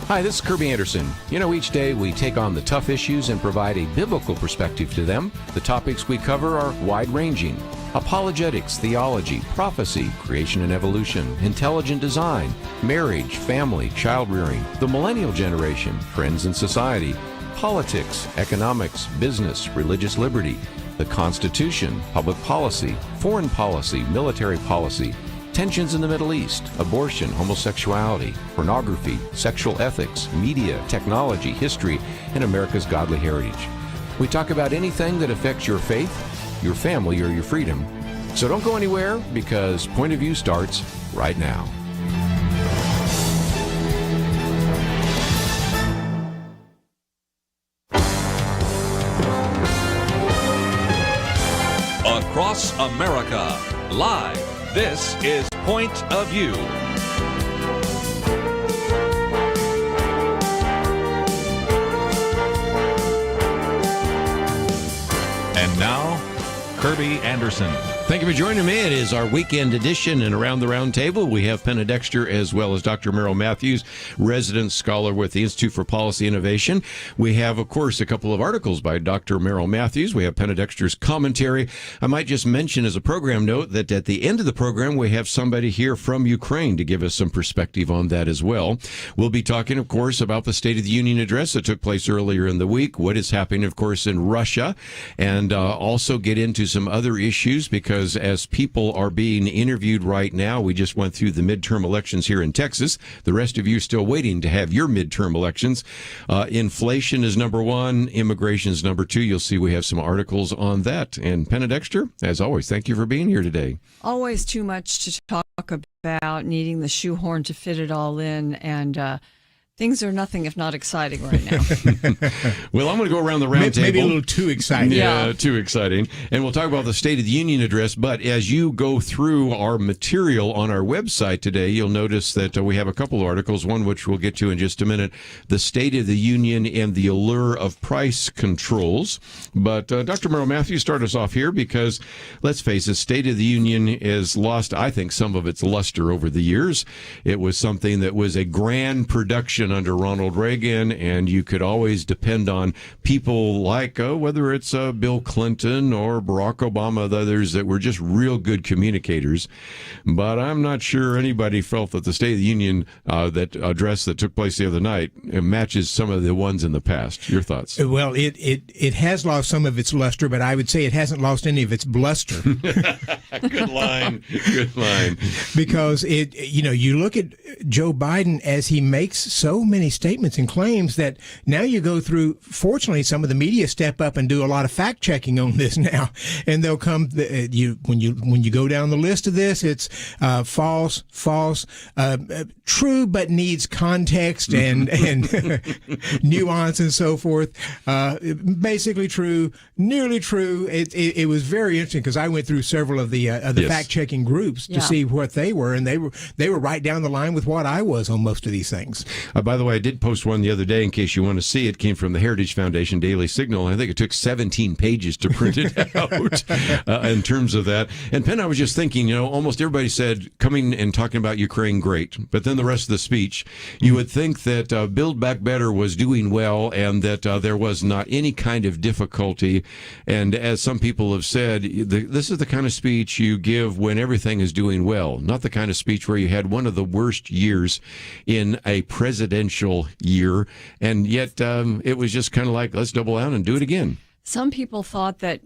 Hi, this is Kerby Anderson. You know, each day we take on the tough issues and provide a biblical perspective to them. The topics we cover are wide-ranging. Apologetics, theology, prophecy, creation and evolution, intelligent design, marriage, family, child-rearing, the millennial generation, trends in society, politics, economics, business, religious liberty, the Constitution, public policy, foreign policy, military policy, tensions in the Middle East, abortion, homosexuality, pornography, sexual ethics, media, technology, history, and America's godly heritage. We talk about anything that affects your faith, your family, or your freedom. So don't go anywhere, because Point of View starts right now. Across America, live. This is Point of View. And now, Kerby Anderson. Thank you for joining me. It is our weekend edition, and around the round table we have Penna Dexter as well as Dr. Merrill Matthews, resident scholar with the Institute for Policy Innovation. We have, of course, a couple of articles by Dr. Merrill Matthews. We have Penna Dexter's commentary. I might just mention as a program note that at the end of the program we have somebody here from Ukraine to give us some perspective on that as well. We'll be talking, of course, about the State of the Union address that took place earlier in the week, what is happening, of course, in Russia, and also get into some other issues, because as people are being interviewed right now, we just went through the midterm elections here in Texas. The rest of you still waiting to have your midterm elections. Inflation is number one. Immigration is number two. You'll see we have some articles on that. And Penna Dexter, as always, thank you for being here today. Always too much to talk about, needing the shoehorn to fit it all in, and things are nothing if not exciting right now. Well, I'm going to go around the round table. Maybe a little too exciting. Yeah, too exciting. And we'll talk about the State of the Union address. But as you go through our material on our website today, you'll notice that we have a couple of articles, one which we'll get to in just a minute, the State of the Union and the allure of price controls. But Dr. Merrill Matthews, start us off here, because let's face it, State of the Union has lost, I think, some of its luster over the years. It was something that was a grand production under Ronald Reagan, and you could always depend on people like, whether it's Bill Clinton or Barack Obama, the others that were just real good communicators. But I'm not sure anybody felt that the State of the Union that address that took place the other night matches some of the ones in the past. Your thoughts? Well, it has lost some of its luster, but I would say it hasn't lost any of its bluster. Good line. Good line. Because you look at Joe Biden as he makes so many statements and claims that now you go through. Fortunately, some of the media step up and do a lot of fact checking on this now, and they'll come. When you go down the list of this, it's false, true but needs context and nuance and so forth. Basically true, nearly true. It was very interesting, because I went through several of the Yes. fact checking groups to see what they were, and they were right down the line with what I was on most of these things. By the way, I did post one the other day in case you want to see. It came from the Heritage Foundation Daily Signal. I think it took 17 pages to print it out in terms of that. And Penn, I was just thinking, almost everybody said coming and talking about Ukraine, great. But then the rest of the speech, you would think that Build Back Better was doing well, and that there was not any kind of difficulty. And as some people have said, this is the kind of speech you give when everything is doing well, not the kind of speech where you had one of the worst years in a presidential year, and yet it was just kind of like, let's double down and do it again. Some people thought that,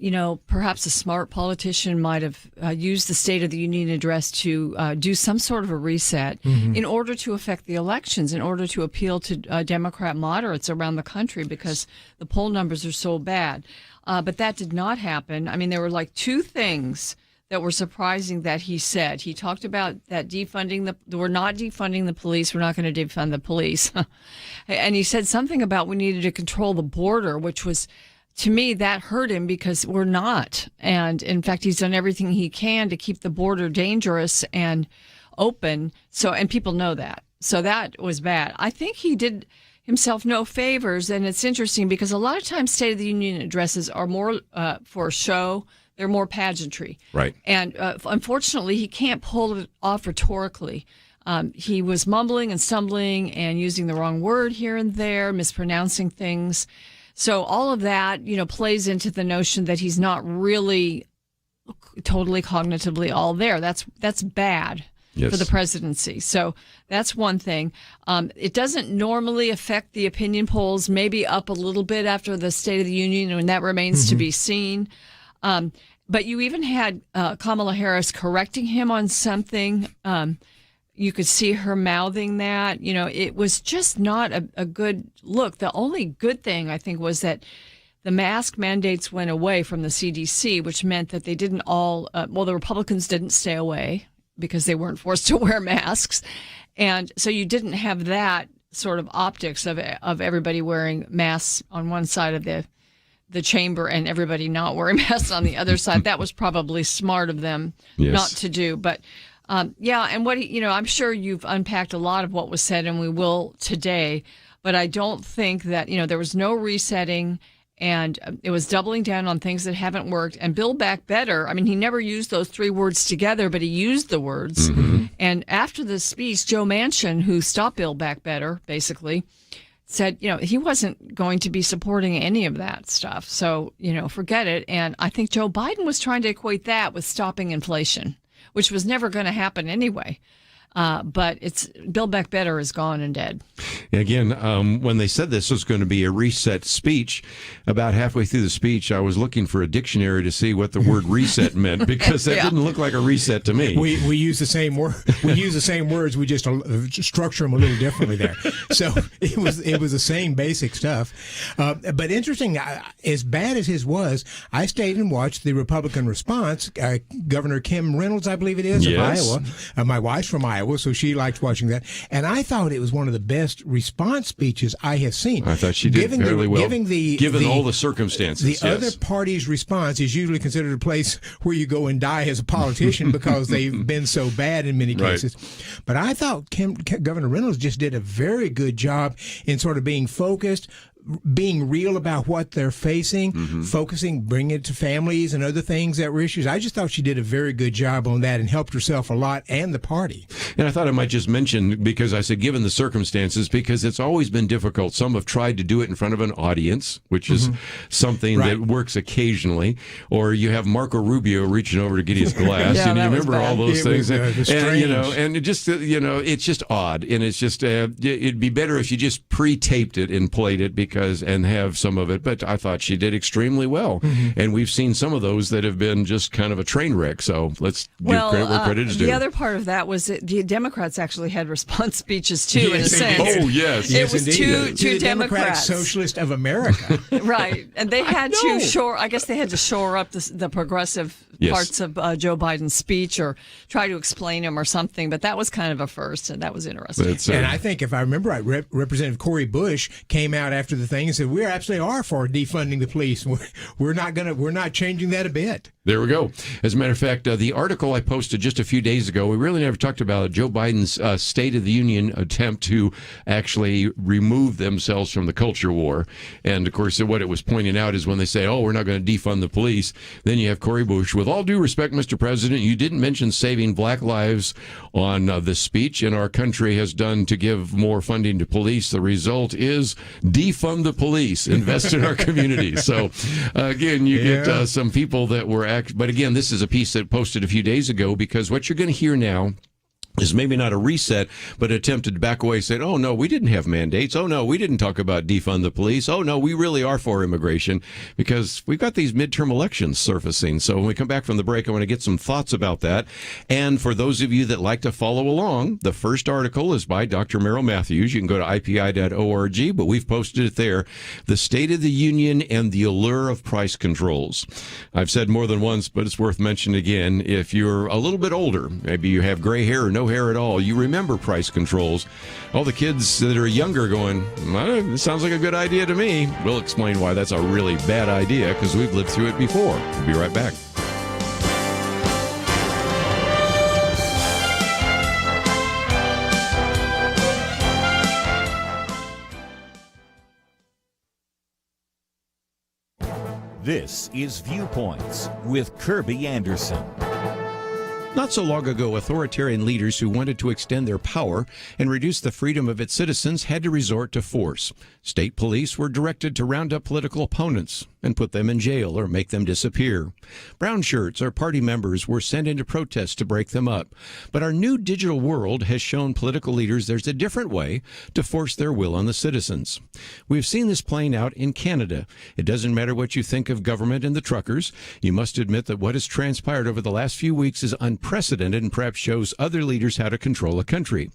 perhaps a smart politician might have used the State of the Union address to do some sort of a reset in order to affect the elections, in order to appeal to Democrat moderates around the country, because the poll numbers are so bad. But that did not happen. I mean, there were like two things that were surprising that he said. He talked about that we're not defunding the police. We're not going to defund the police. And he said something about we needed to control the border, which was, to me, that hurt him, because we're not. And in fact, he's done everything he can to keep the border dangerous and open. And people know that. So that was bad. I think he did himself no favors. And it's interesting, because a lot of times State of the Union addresses are more for show. They're more pageantry. Right. And unfortunately, he can't pull it off rhetorically. He was mumbling and stumbling and using the wrong word here and there, mispronouncing things. So all of that, plays into the notion that he's not really totally cognitively all there. That's bad. Yes. For the presidency. So that's one thing. It doesn't normally affect the opinion polls, maybe up a little bit after the State of the Union, and that remains to be seen. But you even had Kamala Harris correcting him on something. You could see her mouthing that. It was just not a good look. The only good thing, I think, was that the mask mandates went away from the CDC, which meant that they didn't all, the Republicans didn't stay away, because they weren't forced to wear masks. And so you didn't have that sort of optics of everybody wearing masks on one side of the chamber and everybody not wearing masks on the other side. That was probably smart of them not to do. But and what I'm sure you've unpacked a lot of what was said, and we will today. But I don't think that, there was no resetting. And it was doubling down on things that haven't worked. And Build Back Better, he never used those three words together, but he used the words. Mm-hmm. And after the speech, Joe Manchin, who stopped Build Back Better, basically, said, he wasn't going to be supporting any of that stuff. So, forget it. And I think Joe Biden was trying to equate that with stopping inflation, which was never going to happen anyway. But it's Build Back Better is gone and dead. Again, when they said this was going to be a reset speech, about halfway through the speech, I was looking for a dictionary to see what the word reset meant, because that didn't look like a reset to me. We use the same word. We use the same words. We just structure them a little differently there. So it was the same basic stuff. But interesting, as bad as his was, I stayed and watched the Republican response. Governor Kim Reynolds, I believe it is, of Iowa. My wife's from Iowa, so she liked watching that. And I thought it was one of the best response speeches I have seen. I thought she did fairly well. Given all the circumstances. The other party's response is usually considered a place where you go and die as a politician because they've been so bad in many cases. Right. But I thought Governor Reynolds just did a very good job in sort of being focused, being real about what they're facing, focusing, bringing it to families and other things that were issues. I just thought she did a very good job on that and helped herself a lot and the party. And I thought I might just mention, because I said given the circumstances, because it's always been difficult. Some have tried to do it in front of an audience, which is something that works occasionally. Or you have Marco Rubio reaching over to get his glass. Yeah, and you remember all those things. And it just, it's just odd. And it's just, it'd be better if you just pre-taped it and played it, and have some of it, but I thought she did extremely well. And we've seen some of those that have been just kind of a train wreck, so let's give credit where credit is due. The other part of that was that the Democrats actually had response speeches too, in a sense. Oh, yes. It was indeed. two Democratic Democrats. Socialist of America. Right. And they had to shore up the progressive parts of Joe Biden's speech, or try to explain them or something, but that was kind of a first, and that was interesting. And I think, if I remember right, Representative Cory Bush came out after the thing and said, we absolutely are for defunding the police. We're not changing that a bit. There we go. As a matter of fact, the article I posted just a few days ago, we really never talked about it, Joe Biden's State of the Union attempt to actually remove themselves from the culture war. And, of course, what it was pointing out is when they say, we're not going to defund the police, then you have Cory Bush. With all due respect, Mr. President, you didn't mention saving black lives on this speech, and our country has done to give more funding to police. The result is defund the police, invest in our community. So, again, you get some people that were but again, this is a piece that posted a few days ago, because what you're going to hear now is maybe not a reset, but attempted to back away, saying, oh, no, we didn't have mandates. Oh, no, we didn't talk about defund the police. Oh, no, we really are for immigration, because we've got these midterm elections surfacing. So when we come back from the break, I want to get some thoughts about that. And for those of you that like to follow along, the first article is by Dr. Merrill Matthews. You can go to ipi.org, but we've posted it there. The State of the Union and the Allure of Price Controls. I've said more than once, but it's worth mentioning again. If you're a little bit older, maybe you have gray hair or no hair at all, you remember price controls. All the kids that are younger going, this sounds like a good idea to me. We'll explain why that's a really bad idea, because we've lived through it before. We'll be right back. This is Viewpoints with Kerby Anderson. Not so long ago, authoritarian leaders who wanted to extend their power and reduce the freedom of its citizens had to resort to force. State police were directed to round up political opponents and put them in jail or make them disappear. Brown shirts or party members were sent into protest to break them up. But our new digital world has shown political leaders there's a different way to force their will on the citizens. We've seen this playing out in Canada. It doesn't matter what you think of government and the truckers. You must admit that what has transpired over the last few weeks is unprecedented and perhaps shows other leaders how to control a country.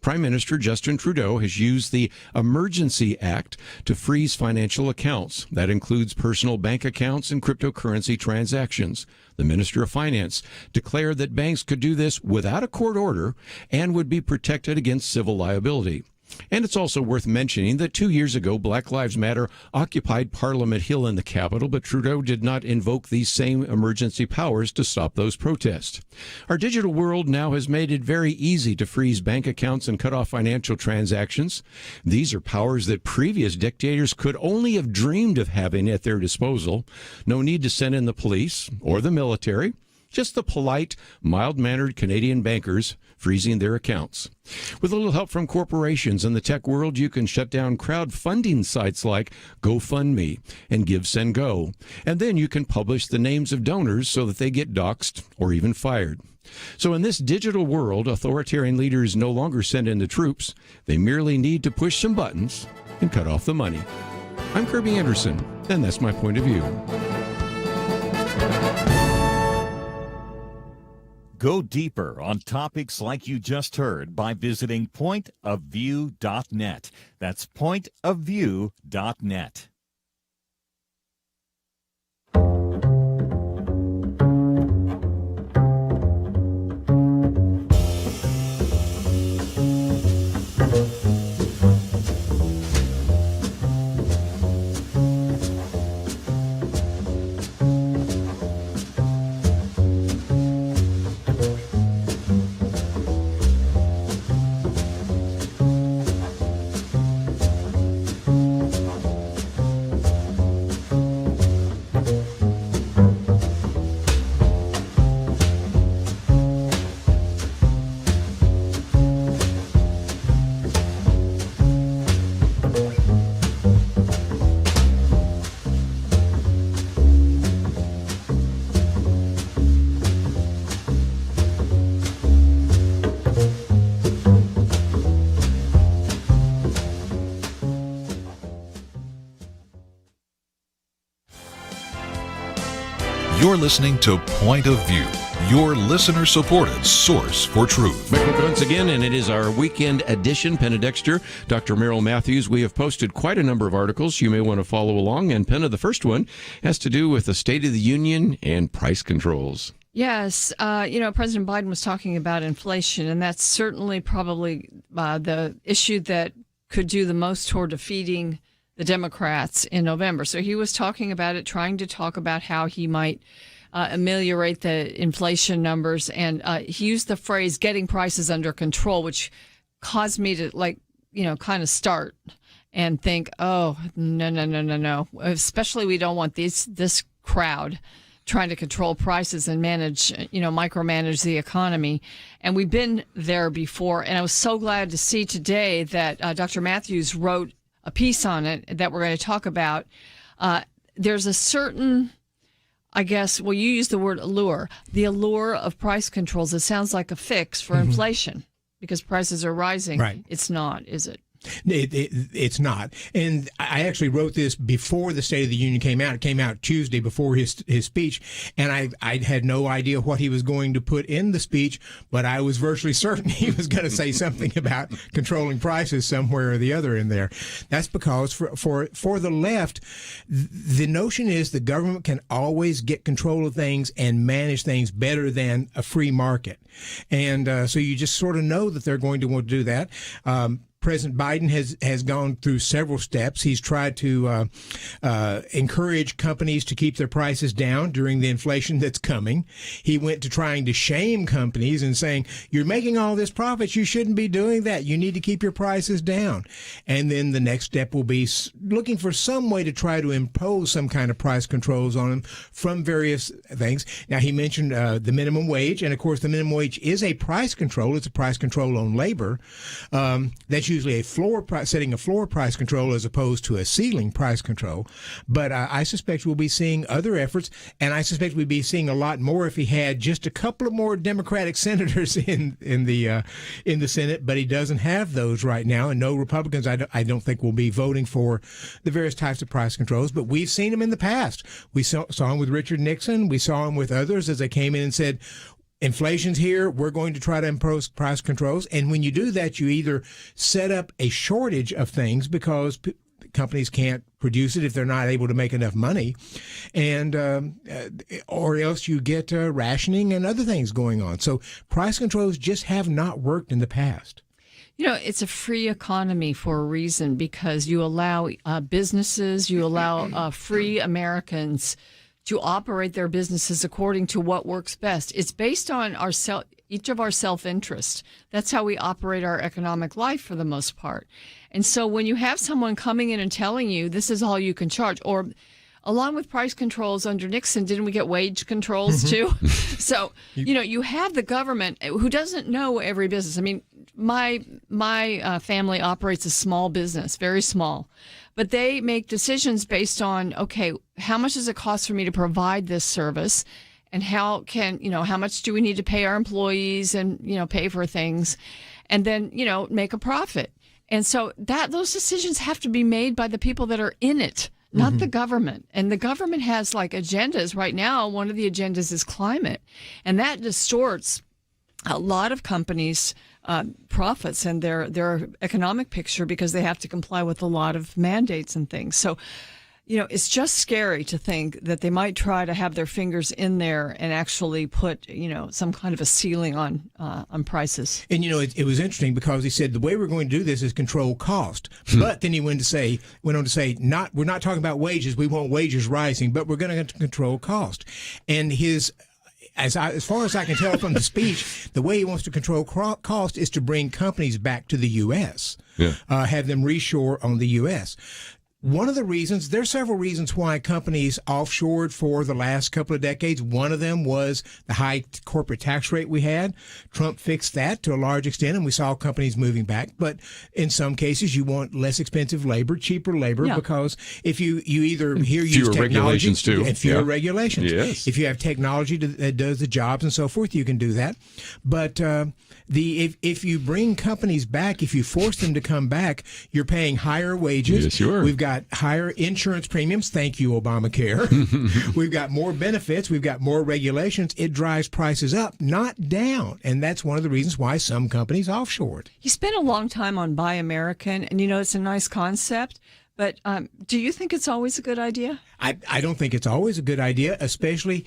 Prime Minister Justin Trudeau has used the Emergency Act to freeze financial accounts. That includes personal bank accounts and cryptocurrency transactions. The Minister of Finance declared that banks could do this without a court order and would be protected against civil liability. And it's also worth mentioning that 2 years ago, Black Lives Matter occupied Parliament Hill in the capital, but Trudeau did not invoke these same emergency powers to stop those protests. Our digital world now has made it very easy to freeze bank accounts and cut off financial transactions. These are powers that previous dictators could only have dreamed of having at their disposal. No need to send in the police or the military. Just the polite, mild-mannered Canadian bankers freezing their accounts. With a little help from corporations in the tech world, you can shut down crowdfunding sites like GoFundMe and GiveSendGo. And then you can publish the names of donors so that they get doxxed or even fired. So in this digital world, authoritarian leaders no longer send in the troops. They merely need to push some buttons and cut off the money. I'm Kerby Anderson, and that's my point of view. Go deeper on topics like you just heard by visiting pointofview.net. That's pointofview.net. You're listening to Point of View, your listener-supported source for truth. Back once again, and it is our weekend edition. Penna Dexter, Dr. Merrill Matthews. We have posted quite a number of articles you may want to follow along. And Penna, the first one has to do with the State of the Union and price controls. Yes, President Biden was talking about inflation, and that's certainly probably the issue that could do the most toward defeating the Democrats in November. So he was talking about it, trying to talk about how he might ameliorate the inflation numbers. And he used the phrase getting prices under control, which caused me to kind of start and think, oh, no. Especially we don't want this crowd trying to control prices and micromanage the economy. And we've been there before. And I was so glad to see today that Dr. Matthews wrote a piece on it that we're going to talk about. There's a certain, you use the word allure, the allure of price controls. It sounds like a fix for inflation because prices are rising. Right. It's not, is it? It's not. And I actually wrote this before the State of the Union came out. It came out Tuesday before his speech. And I had no idea what he was going to put in the speech, but I was virtually certain he was going to say something about controlling prices somewhere or the other in there. That's because for the left, the notion is the government can always get control of things and manage things better than a free market. And so you just sort of know that they're going to want to do that. President Biden has gone through several steps. He's tried to encourage companies to keep their prices down during the inflation that's coming. He went to trying to shame companies and saying, you're making all this profit. You shouldn't be doing that. You need to keep your prices down. And then the next step will be looking for some way to try to impose some kind of price controls on them from various things. Now, he mentioned the minimum wage. And, of course, the minimum wage is a price control. It's a price control on labor. That's usually a floor price, setting a floor price control as opposed to a ceiling price control. But I suspect we'll be seeing other efforts, and I suspect we'd be seeing a lot more if he had just a couple of more Democratic senators in the Senate. But he doesn't have those right now, and no Republicans, I don't think, will be voting for the various types of price controls. But we've seen them in the past. We saw him with Richard Nixon. We saw him with others as they came in and said, inflation's here. We're going to try to impose price controls. And when you do that, you either set up a shortage of things because companies can't produce it if they're not able to make enough money, and or else you get rationing and other things going on. So price controls just have not worked in the past. You know, it's a free economy for a reason, because you allow businesses, you allow free Americans to operate their businesses according to what works best. It's based on each of our self-interest. That's how we operate our economic life for the most part. And so when you have someone coming in and telling you this is all you can charge, or along with price controls under Nixon, didn't we get wage controls too? So, you know, you have the government who doesn't know every business. I mean, my family operates a small business, very small. But they make decisions based on, okay, how much does it cost for me to provide this service? And how much do we need to pay our employees and, pay for things? And then, make a profit. And so those decisions have to be made by the people that are in it, not the government. And the government has agendas. Right now, one of the agendas is climate. And that distorts a lot of companies' profits and their economic picture, because they have to comply with a lot of mandates and things. So, it's just scary to think that they might try to have their fingers in there and actually put, some kind of a ceiling on prices. And, it was interesting because he said the way we're going to do this is control cost. But then he went on to say, we're not talking about wages. We want wages rising, but we're going to control cost. And as far as I can tell from the speech, the way he wants to control cost is to bring companies back to the U.S., have them reshore on the U.S. One of the reasons, there are several reasons why companies offshored for the last couple of decades. One of them was the high corporate tax rate we had. Trump fixed that to a large extent, and we saw companies moving back. But in some cases, you want less expensive labor, cheaper labor, because if you either here use fewer technology regulations too, and fewer regulations. Yes. If you have technology that does the jobs and so forth, you can do that. But if you bring companies back, if you force them to come back, you're paying higher wages. Yes, you are. We've got higher insurance premiums. Thank you, Obamacare. We've got more benefits. We've got more regulations. It drives prices up, not down. And that's one of the reasons why some companies offshored. He spent a long time on Buy American, and it's a nice concept. But do you think it's always a good idea? I don't think it's always a good idea, especially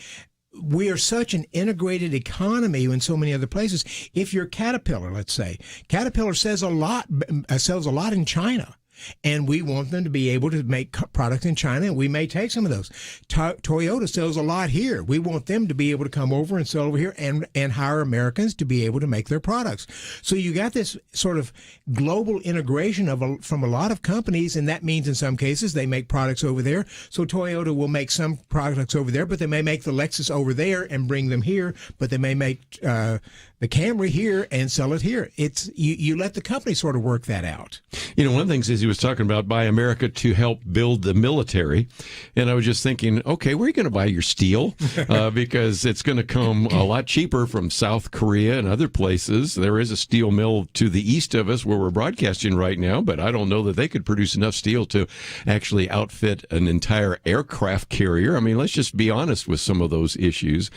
we are such an integrated economy in so many other places. If you're Caterpillar, let's say, Caterpillar sells a lot in China. And we want them to be able to make products in China, and we may take some of those. Toyota sells a lot here. We want them to be able to come over and sell over here and hire Americans to be able to make their products. So you got this sort of global integration from a lot of companies, and that means in some cases they make products over there. So Toyota will make some products over there, but they may make the Lexus over there and bring them here, but they may make the Camry here and sell it here. It's you let the company sort of work that out. One of the things is he was talking about Buy America to help build the military. And I was just thinking, okay, where are you going to buy your steel? Because it's going to come a lot cheaper from South Korea and other places. There is a steel mill to the east of us where we're broadcasting right now, but I don't know that they could produce enough steel to actually outfit an entire aircraft carrier. I mean, let's just be honest with some of those issues.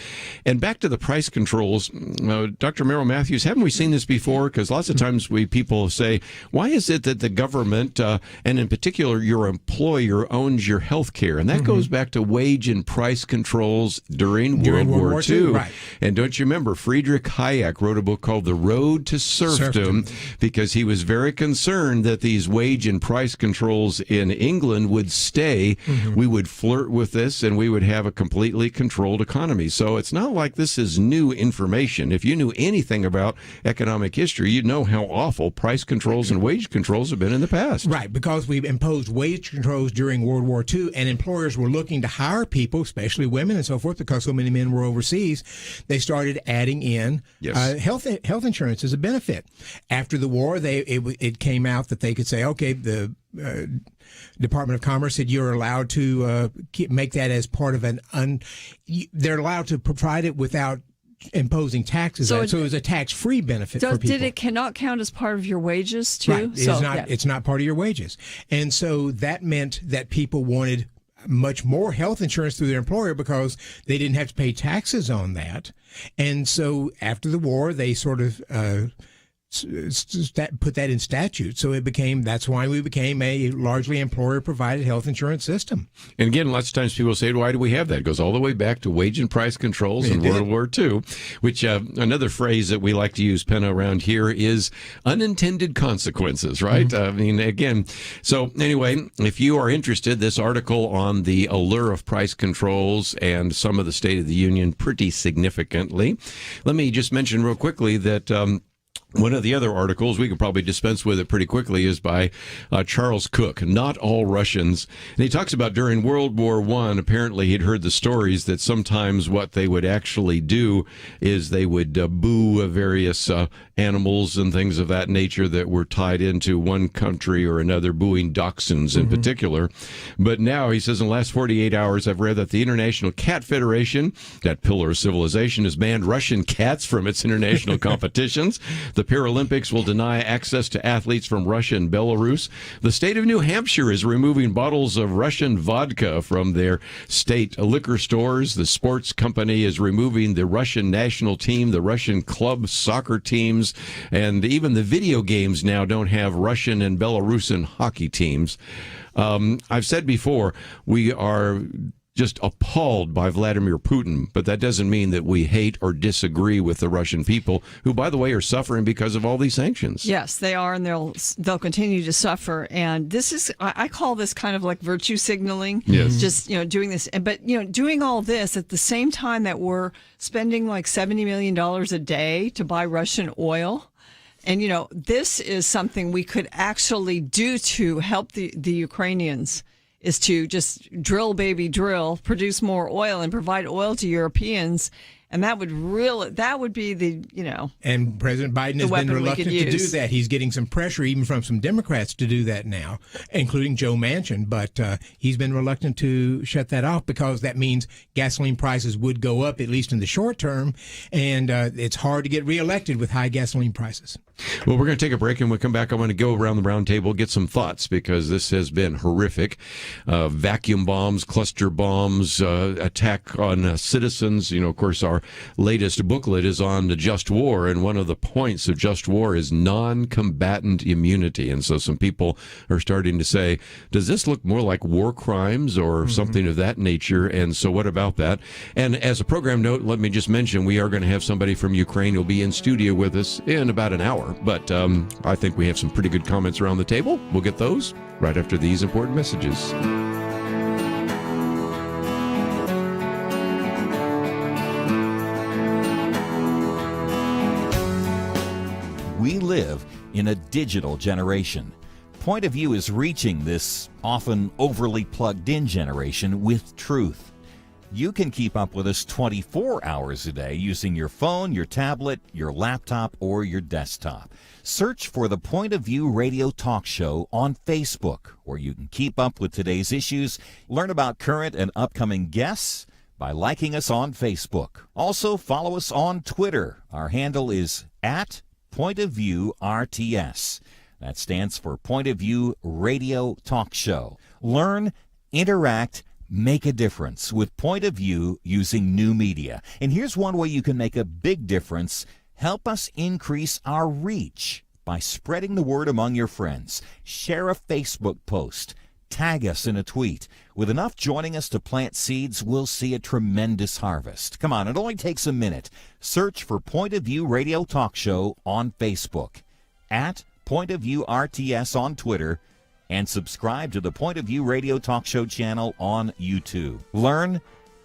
And back to the price controls, Dr. Merrill Matthews, haven't we seen this before? Because lots of times people say, why is it that the government that, and in particular, your employer owns your health care. And that goes back to wage and price controls during World War II. Right. And don't you remember, Friedrich Hayek wrote a book called The Road to Serfdom because he was very concerned that these wage and price controls in England would stay. We would flirt with this and we would have a completely controlled economy. So it's not like this is new information. If you knew anything about economic history, you'd know how awful price controls and wage controls have been in the past. Right, because we imposed wage controls during World War II, and employers were looking to hire people, especially women and so forth, because so many men were overseas. They started adding in health insurance as a benefit. After the war, it came out that they could say, okay, the Department of Commerce said you're allowed to make that as part of they're allowed to provide it without imposing taxes. So it was a tax-free benefit for people. Did it cannot count as part of your wages too? Right. It's not part of your wages. And so that meant that people wanted much more health insurance through their employer because they didn't have to pay taxes on that. And so after the war, they sort of put that in statute. So that's why we became a largely employer-provided health insurance system. And again, lots of times people say, why do we have that? It goes all the way back to wage and price controls in World War II, which another phrase that we like to use, Penna, around here is unintended consequences, right? I mean, again, so anyway, if you are interested, this article on the allure of price controls and some of the State of the Union pretty significantly. Let me just mention real quickly that one of the other articles, we could probably dispense with it pretty quickly, is by Charles Cook, Not All Russians. And he talks about during World War I, apparently he'd heard the stories that sometimes what they would actually do is they would boo various animals and things of that nature that were tied into one country or another, booing dachshunds in particular. But now, he says, in the last 48 hours, I've read that the International Cat Federation, that pillar of civilization, has banned Russian cats from its international competitions. The Paralympics will deny access to athletes from Russia and Belarus. The state of New Hampshire is removing bottles of Russian vodka from their state liquor stores. The sports company is removing the Russian national team, the Russian club soccer teams, and even the video games now don't have Russian and Belarusian hockey teams. I've said before, we are just appalled by Vladimir Putin, but that doesn't mean that we hate or disagree with the Russian people, who, by the way, are suffering because of all these sanctions. Yes, they are, and they'll continue to suffer. And this is, I call this kind of like virtue signaling. Yes. Just, doing this. But, doing all this at the same time that we're spending like $70 million a day to buy Russian oil. And, this is something we could actually do to help the Ukrainians, is to just drill, baby, drill, produce more oil and provide oil to Europeans. And that would be the, And President Biden has been reluctant to do that. He's getting some pressure even from some Democrats to do that now, including Joe Manchin. But he's been reluctant to shut that off because that means gasoline prices would go up, at least in the short term. And it's hard to get reelected with high gasoline prices. Well, we're going to take a break, and when we come back, I want to go around the round table, get some thoughts, because this has been horrific. Vacuum bombs, cluster bombs, attack on citizens. Of course, our latest booklet is on the just war, and one of the points of just war is non-combatant immunity. And so some people are starting to say, does this look more like war crimes or something of that nature? And so what about that? And as a program note, let me just mention, we are going to have somebody from Ukraine who'll be in studio with us in about an hour. But I think we have some pretty good comments around the table. We'll get those right after these important messages. We live in a digital generation. Point of View is reaching this often overly plugged-in generation with truth. You can keep up with us 24 hours a day using your phone, your tablet, your laptop, or your desktop. Search for the Point of View Radio Talk Show on Facebook, where you can keep up with today's issues, learn about current and upcoming guests by liking us on Facebook. Also, follow us on Twitter. Our handle is @PointOfViewRTS. That stands for Point of View Radio Talk Show. Learn, interact, make a difference with Point of View using new media. And here's one way you can make a big difference. Help us increase our reach. by spreading the word among your friends. Share a Facebook post. Tag us in a tweet. With enough joining us to plant seeds, we'll see a tremendous harvest. Come on, it only takes a minute. Search for Point of View Radio Talk Show on Facebook, at Point of View RTS on Twitter, and subscribe to the Point of View Radio Talk Show channel on YouTube. Learn,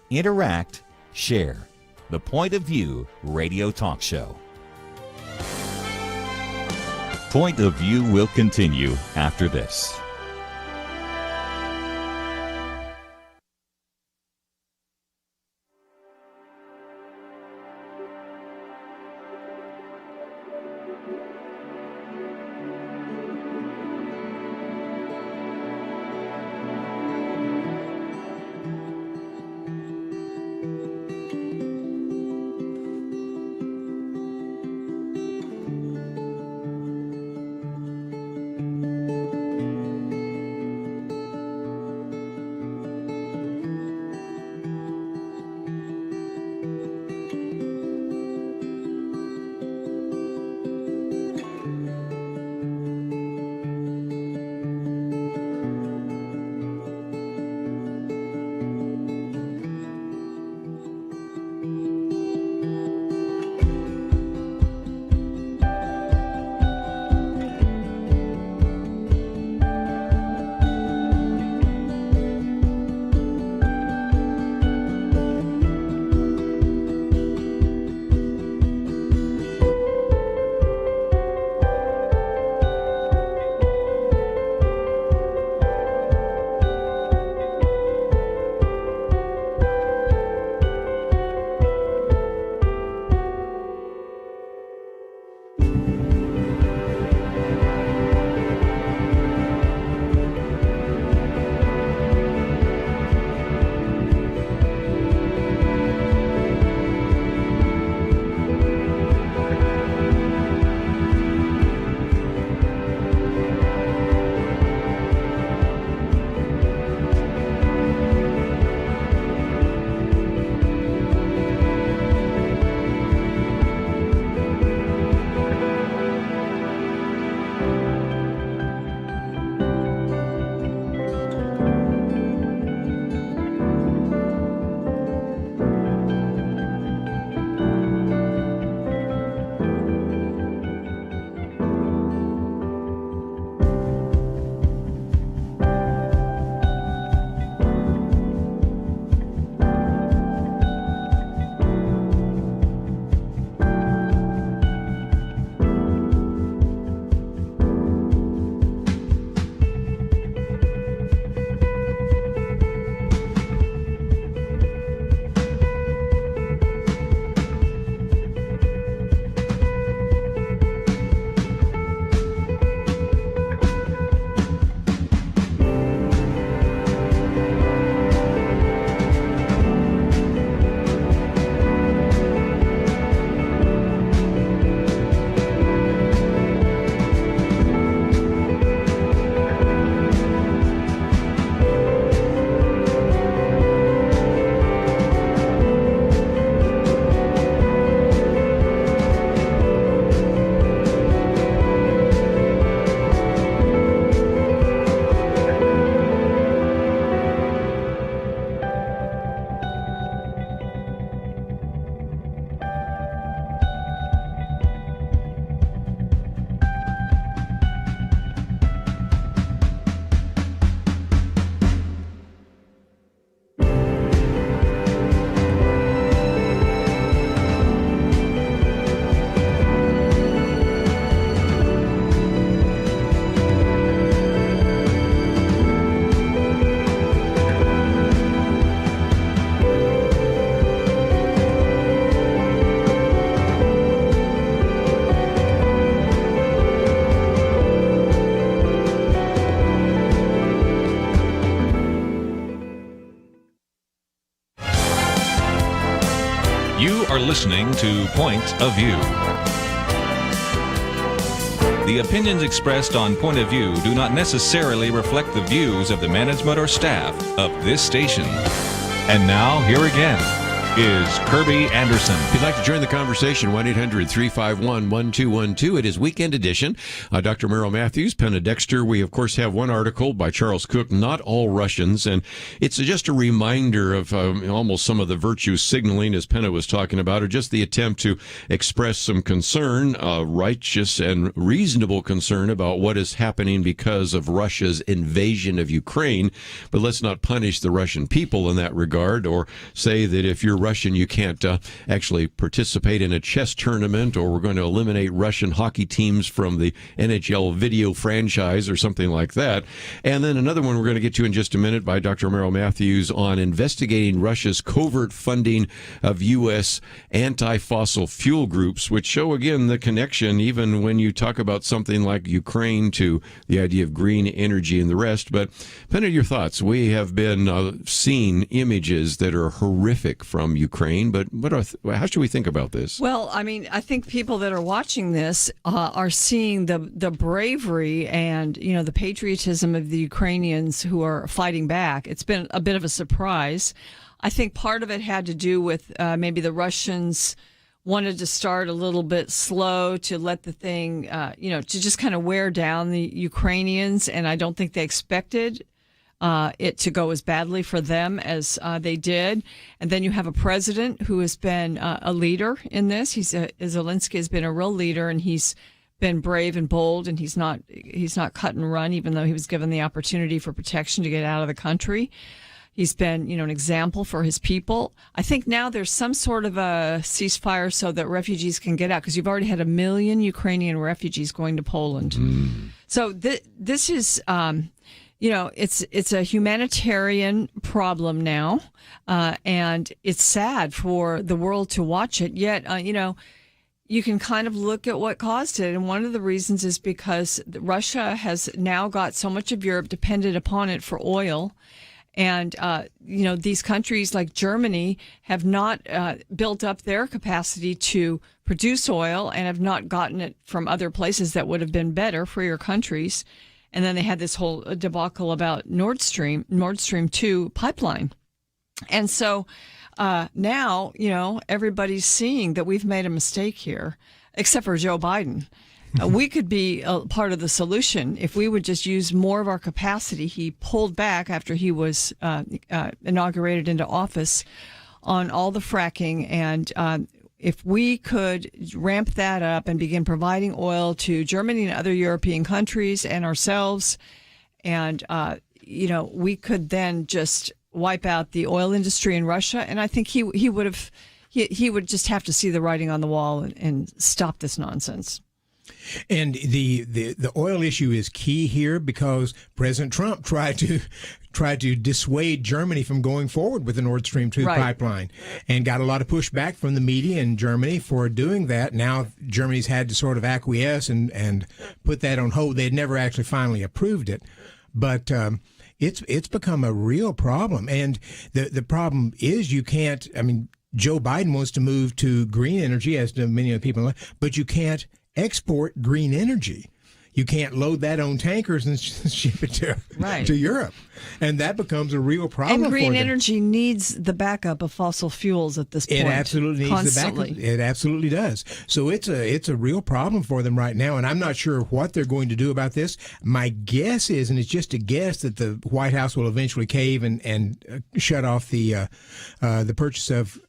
interact, share. The Point of View Radio Talk Show. Point of View will continue after this. You are listening to Point of View. The opinions expressed on Point of View do not necessarily reflect the views of the management or staff of this station. And now, here again, is Kerby Anderson. If you'd like to join the conversation, 1-800-351-1212. It is Weekend Edition. Dr. Merrill Matthews, Penna Dexter. We, of course, have one article by Charles Cook, Not All Russians. And it's just a reminder of almost some of the virtue signaling, as Penna was talking about, or just the attempt to express some concern, righteous and reasonable concern about what is happening because of Russia's invasion of Ukraine. But let's not punish the Russian people in that regard, or say that if you're Russian, you can't actually participate in a chess tournament, or we're going to eliminate Russian hockey teams from the NHL video franchise or something like that. And then another one we're going to get to in just a minute by Dr. Merrill Matthews on investigating Russia's covert funding of U.S. anti-fossil fuel groups, which show, again, the connection, even when you talk about something like Ukraine, to the idea of green energy and the rest. But, Penna, your thoughts. We have been seeing images that are horrific from Ukraine, but how should we think about this? Well, I mean, I think people that are watching this are seeing the bravery and, the patriotism of the Ukrainians who are fighting back. It's been a bit of a surprise. I think part of it had to do with maybe the Russians wanted to start a little bit slow to let the thing, to just kind of wear down the Ukrainians, and I don't think they expected it to go as badly for them as they did. And then you have a president who has been a leader in this. Zelensky has been a real leader, and he's been brave and bold, and he's not cut and run, even though he was given the opportunity for protection to get out of the country. He's been, an example for his people. I think now there's some sort of a ceasefire so that refugees can get out, because you've already had 1 million Ukrainian refugees going to Poland. So this is... it's a humanitarian problem now, and it's sad for the world to watch it. Yet, you can kind of look at what caused it. And one of the reasons is because Russia has now got so much of Europe dependent upon it for oil. And, these countries like Germany have not built up their capacity to produce oil, and have not gotten it from other places that would have been better for your countries. And then they had this whole debacle about Nord Stream 2 pipeline. And so now, everybody's seeing that we've made a mistake here, except for Joe Biden. We could be a part of the solution if we would just use more of our capacity. He pulled back after he was inaugurated into office on all the fracking, and if we could ramp that up and begin providing oil to Germany and other European countries and ourselves, and, we could then just wipe out the oil industry in Russia. And I think he would just have to see the writing on the wall and stop this nonsense. And the oil issue is key here, because President Trump tried to dissuade Germany from going forward with the Nord Stream 2 pipeline, and got a lot of pushback from the media in Germany for doing that. Now Germany's had to sort of acquiesce and put that on hold. They had never actually finally approved it, but it's become a real problem. And the problem is Joe Biden wants to move to green energy, as do many of the people, but you can't export green energy. You can't load that on tankers and ship it to Europe. And that becomes a real problem. And green energy needs the backup of fossil fuels at this point. It absolutely needs the backup. It absolutely does. So it's a real problem for them right now. And I'm not sure what they're going to do about this. My guess is, and it's just a guess, that the White House will eventually cave and shut off the purchase of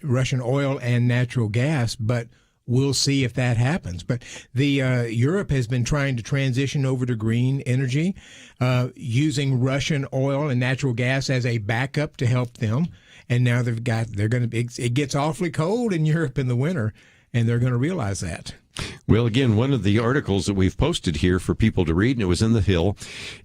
Russian oil and natural gas. But we'll see if that happens. But the Europe has been trying to transition over to green energy, using Russian oil and natural gas as a backup to help them. And now it gets awfully cold in Europe in the winter, and they're going to realize that. Well, again, one of the articles that we've posted here for people to read, and it was in The Hill,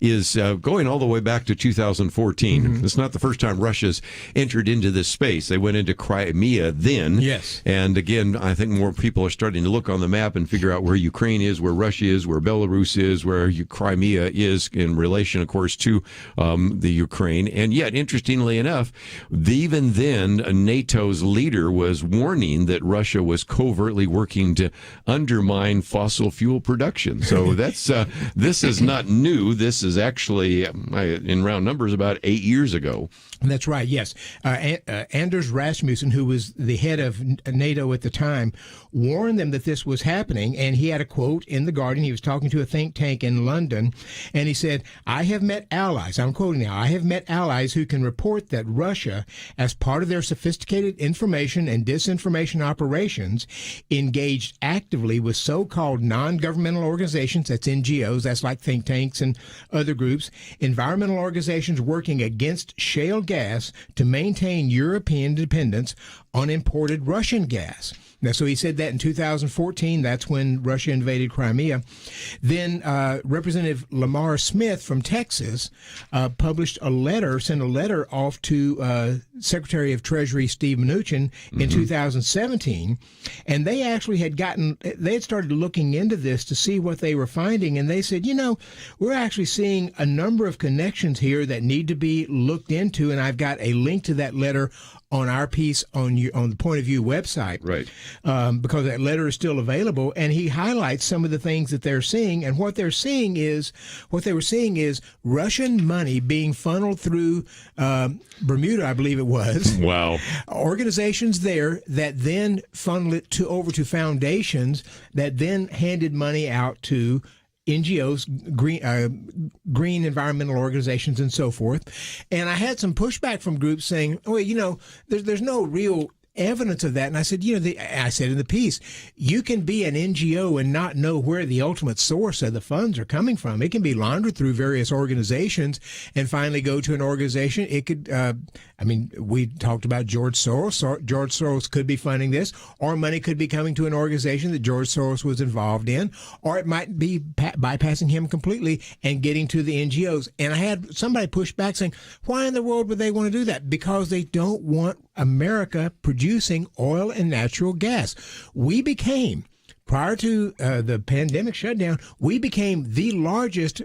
is going all the way back to 2014. Mm-hmm. It's not the first time Russia's entered into this space. They went into Crimea then. Yes. And again, I think more people are starting to look on the map and figure out where Ukraine is, where Russia is, where Belarus is, where Crimea is in relation, of course, to the Ukraine. And yet, interestingly enough, even then, NATO's leader was warning that Russia was covertly working to undermine fossil fuel production. So that's this is not new. This is actually, in round numbers, about 8 years ago. That's right, yes. Anders Rasmussen, who was the head of NATO at the time, warned them that this was happening, and he had a quote in The Guardian. He was talking to a think tank in London, and he said, I have met allies, I'm quoting now, I have met allies who can report that Russia, as part of their sophisticated information and disinformation operations, engaged actively with so-called non-governmental organizations, that's NGOs, that's like think tanks and other groups, environmental organizations working against shale gas to maintain European dependence on imported Russian gas. Now, so he said that in 2014. That's when Russia invaded Crimea. Then Representative Lamar Smith from Texas sent a letter off to Secretary of Treasury Steve Mnuchin in 2017, and they actually had started looking into this to see what they were finding, and they said, we're actually seeing a number of connections here that need to be looked into, and I've got a link to that letter on our piece on the Point of View website, right? Because that letter is still available, and he highlights some of the things that they're seeing, and what they were seeing is Russian money being funneled through Bermuda, I believe it was. Wow! Organizations there that then funneled it over to foundations that then handed money out to NGOs, green environmental organizations, and so forth. And I had some pushback from groups saying, there's no real evidence of that. And I said, I said in the piece, you can be an NGO and not know where the ultimate source of the funds are coming from. It can be laundered through various organizations and finally go to an organization. It could, we talked about George Soros. George Soros could be funding this, or money could be coming to an organization that George Soros was involved in, or it might be bypassing him completely and getting to the NGOs. And I had somebody push back saying, why in the world would they want to do that? Because they don't want America producing oil and natural gas. We became, prior to the pandemic shutdown, we became the largest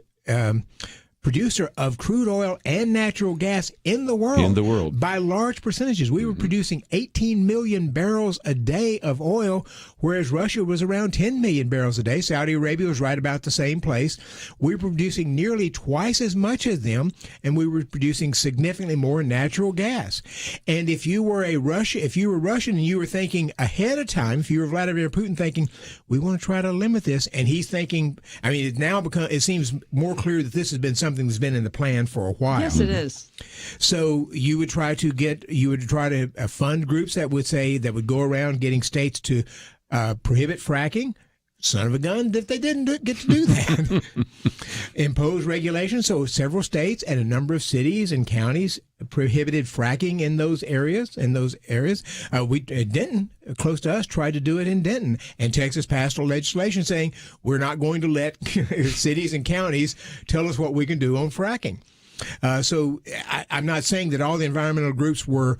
producer of crude oil and natural gas in the world. By large percentages. We were producing 18 million barrels a day of oil, whereas Russia was around 10 million barrels a day. Saudi Arabia was right about the same place. We were producing nearly twice as much as them, and we were producing significantly more natural gas. And if you were Russian and you were thinking ahead of time, if you were Vladimir Putin thinking, we want to try to limit this, and he's thinking, it seems more clear that this has been something that's been in the plan for a while. Yes, it is. So you would try to fund groups that would go around getting states to prohibit fracking. Son of a gun if they didn't get to do that. Impose regulations. So several states and a number of cities and counties prohibited fracking in those areas. Denton, close to us, tried to do it in Denton. And Texas passed a legislation saying we're not going to let cities and counties tell us what we can do on fracking. So I'm not saying that all the environmental groups were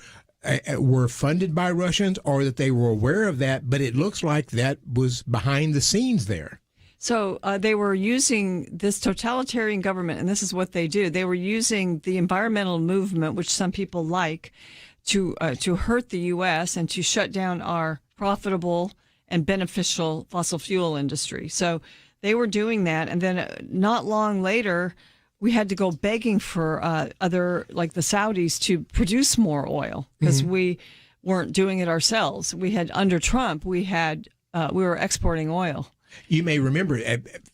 funded by Russians or that they were aware of that, but it looks like that was behind the scenes there. So they were using this totalitarian government, and this is what they do. They were using the environmental movement, which some people like, to hurt the U.S. and to shut down our profitable and beneficial fossil fuel industry. So they were doing that, and then not long later, we had to go begging for other, like the Saudis, to produce more oil because we weren't doing it ourselves. We had, under Trump, we were exporting oil. You may remember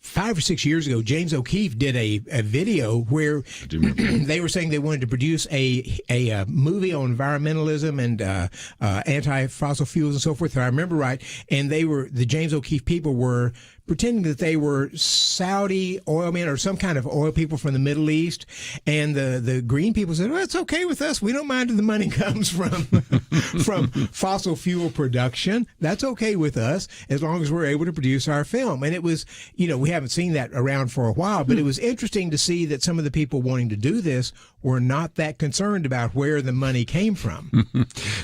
5 or 6 years ago, James O'Keefe did a video where they were saying they wanted to produce a movie on environmentalism and anti-fossil fuels and so forth, if I remember right. And the James O'Keefe people were pretending that they were Saudi oil men or some kind of oil people from the Middle East. And the green people said, well, it's okay with us. We don't mind if the money comes from fossil fuel production. That's okay with us as long as we're able to produce our film. And it was, we haven't seen that around for a while, but it was interesting to see that some of the people wanting to do this were not that concerned about where the money came from.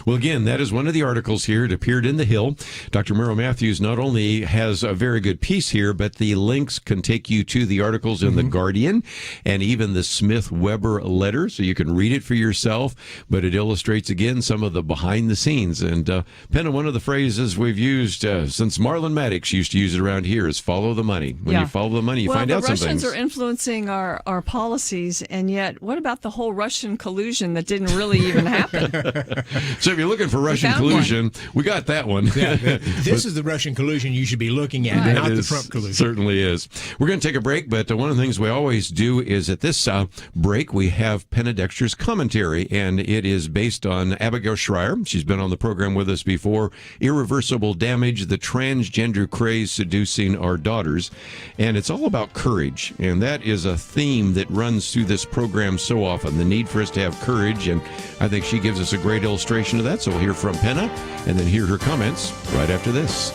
Well, again, that is one of the articles here. It appeared in The Hill. Dr. Merrill Matthews not only has a very good piece piece here, but the links can take you to the articles in The Guardian and even the Smith-Weber letter, so you can read it for yourself, but it illustrates, again, some of the behind the scenes. And Penna, one of the phrases we've used since Marlon Maddox used to use it around here is follow the money. When you follow the money, you find out some things. The Russians are influencing our policies, and yet what about the whole Russian collusion that didn't really even happen? So if you're looking for Russian collusion, we got that one. Yeah, this is the Russian collusion you should be looking at, not the Trump collusion. Certainly is. We're going to take a break, but one of the things we always do is at this break, we have Penna Dexter's commentary, and it is based on Abigail Schreier. She's been on the program with us before. Irreversible Damage, the Transgender Craze Seducing Our Daughters. And it's all about courage, and that is a theme that runs through this program so often, the need for us to have courage, and I think she gives us a great illustration of that. So we'll hear from Penna and then hear her comments right after this.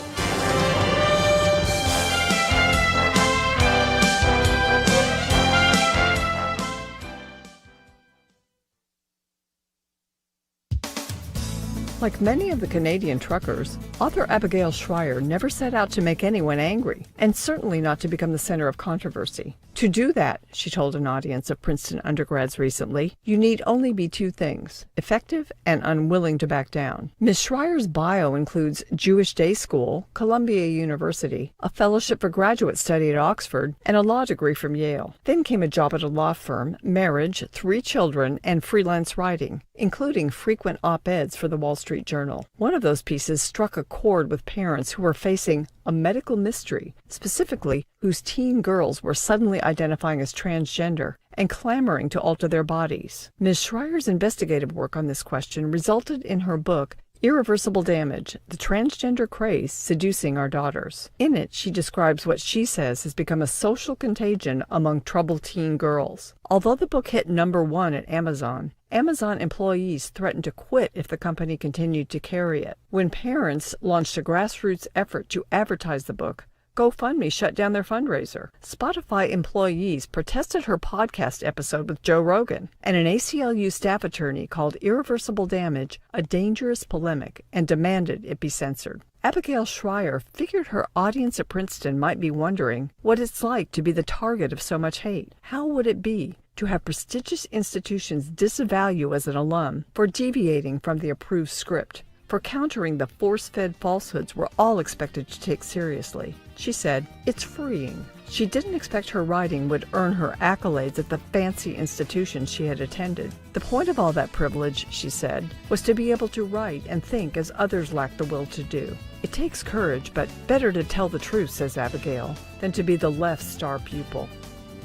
Like many of the Canadian truckers, author Abigail Schreier never set out to make anyone angry, and certainly not to become the center of controversy. To do that, she told an audience of Princeton undergrads recently, you need only be two things, effective and unwilling to back down. Ms. Schreier's bio includes Jewish day school, Columbia University, a fellowship for graduate study at Oxford, and a law degree from Yale. Then came a job at a law firm, marriage, 3 children, and freelance writing, including frequent op-eds for the Wall Street Journal. One of those pieces struck a chord with parents who were facing a medical mystery, specifically whose teen girls were suddenly identifying as transgender and clamoring to alter their bodies. Ms. Schreier's investigative work on this question resulted in her book, Irreversible Damage, the Transgender Craze Seducing Our Daughters. In it, she describes what she says has become a social contagion among troubled teen girls. Although the book hit #1 at Amazon employees threatened to quit if the company continued to carry it. When parents launched a grassroots effort to advertise the book, GoFundMe shut down their fundraiser. Spotify employees protested her podcast episode with Joe Rogan, and an ACLU staff attorney called Irreversible Damage a dangerous polemic and demanded it be censored. Abigail Schreier figured her audience at Princeton might be wondering what it's like to be the target of so much hate. How would it be to have prestigious institutions disavow you as an alum for deviating from the approved script, for countering the force-fed falsehoods we're all expected to take seriously? She said, it's freeing. She didn't expect her writing would earn her accolades at the fancy institutions she had attended. The point of all that privilege, she said, was to be able to write and think as others lacked the will to do. It takes courage, but better to tell the truth, says Abigail, than to be the left's star pupil.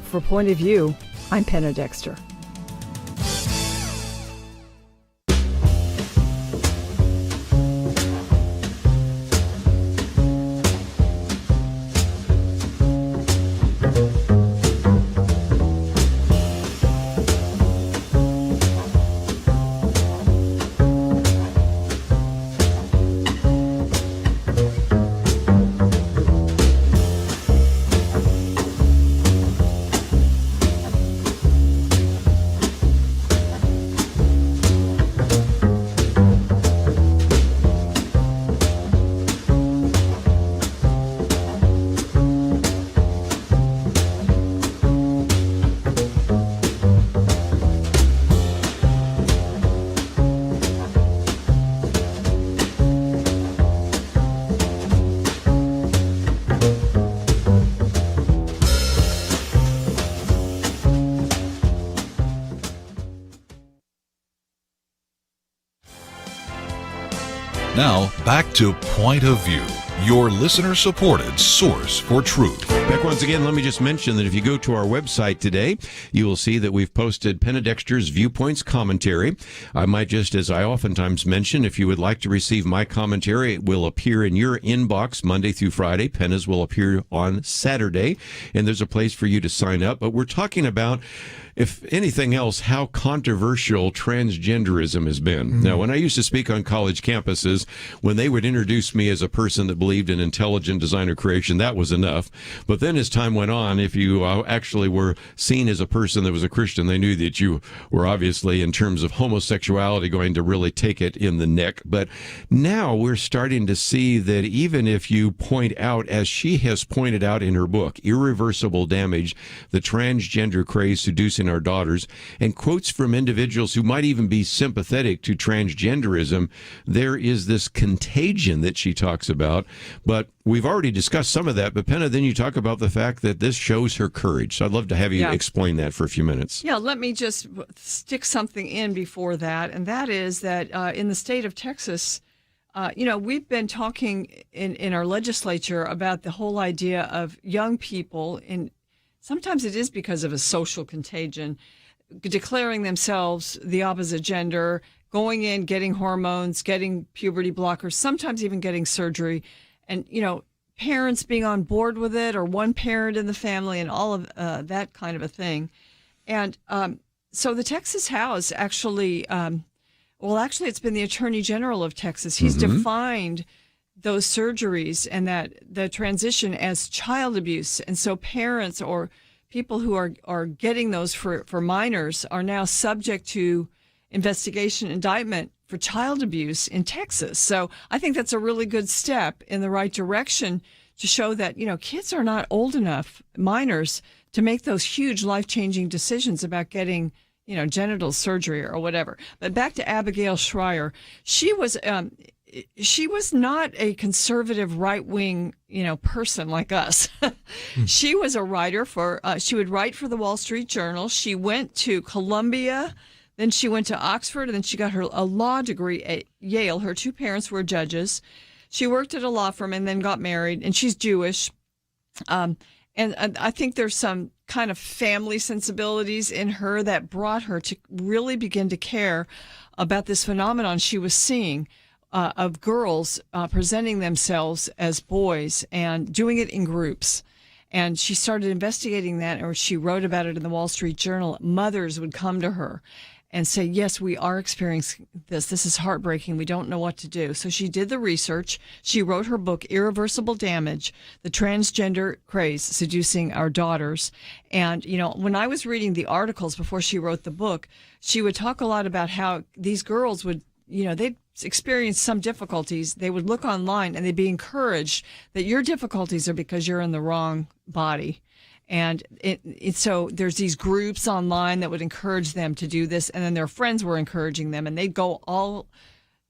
For Point of View, I'm Penna Dexter. Now, back to Point of View, your listener-supported source for truth. Back once again, let me just mention that if you go to our website today, you will see that we've posted Penna Dexter's Viewpoints commentary. I might just, as I oftentimes mention, if you would like to receive my commentary, it will appear in your inbox Monday through Friday. Penna's will appear on Saturday, and there's a place for you to sign up. But we're talking about, if anything else, how controversial transgenderism has been. Now, when I used to speak on college campuses, when they would introduce me as a person that believed in intelligent designer creation, that was enough. But then as time went on, if you actually were seen as a person that was a Christian, they knew that you were obviously, in terms of homosexuality, going to really take it in the neck. But now we're starting to see that even if you point out, as she has pointed out in her book, Irreversible Damage, the transgender craze seducing our daughters, and quotes from individuals who might even be sympathetic to transgenderism, there is this contagion that she talks about. But we've already discussed some of that. But Penna, then you talk about the fact that this shows her courage. So I'd love to have you explain that for a few minutes. Yeah, let me just stick something in before that, and that is that in the state of Texas, we've been talking in our legislature about the whole idea of young people, and sometimes it is because of a social contagion, declaring themselves the opposite gender, going in, getting hormones, getting puberty blockers, sometimes even getting surgery, and, parents being on board with it, or one parent in the family, and all of that kind of a thing. And so the Texas House actually, it's been the Attorney General of Texas. He's defined those surgeries and that the transition as child abuse. And so parents or people who are getting those for minors are now subject to investigation, indictment for child abuse in Texas. So I think that's a really good step in the right direction to show that, kids are not old enough, minors, to make those huge life-changing decisions about getting, genital surgery or whatever. But back to Abigail Shrier. She was not a conservative right-wing, person like us. She was a writer she would write for the Wall Street Journal. She went to Columbia, then she went to Oxford, and then she got a law degree at Yale. Her two parents were judges. She worked at a law firm and then got married, and she's Jewish. And I think there's some kind of family sensibilities in her that brought her to really begin to care about this phenomenon she was seeing of girls presenting themselves as boys and doing it in groups. And she started investigating that, or she wrote about it in the Wall Street Journal. Mothers would come to her and say, yes, we are experiencing this. This is heartbreaking. We don't know what to do. So she did the research. She wrote her book, Irreversible Damage, the Transgender Craze Seducing Our Daughters. And, when I was reading the articles before she wrote the book, she would talk a lot about how these girls would, they'd experience some difficulties. They would look online and they'd be encouraged that your difficulties are because you're in the wrong body. And so there's these groups online that would encourage them to do this, and then their friends were encouraging them, and they'd go all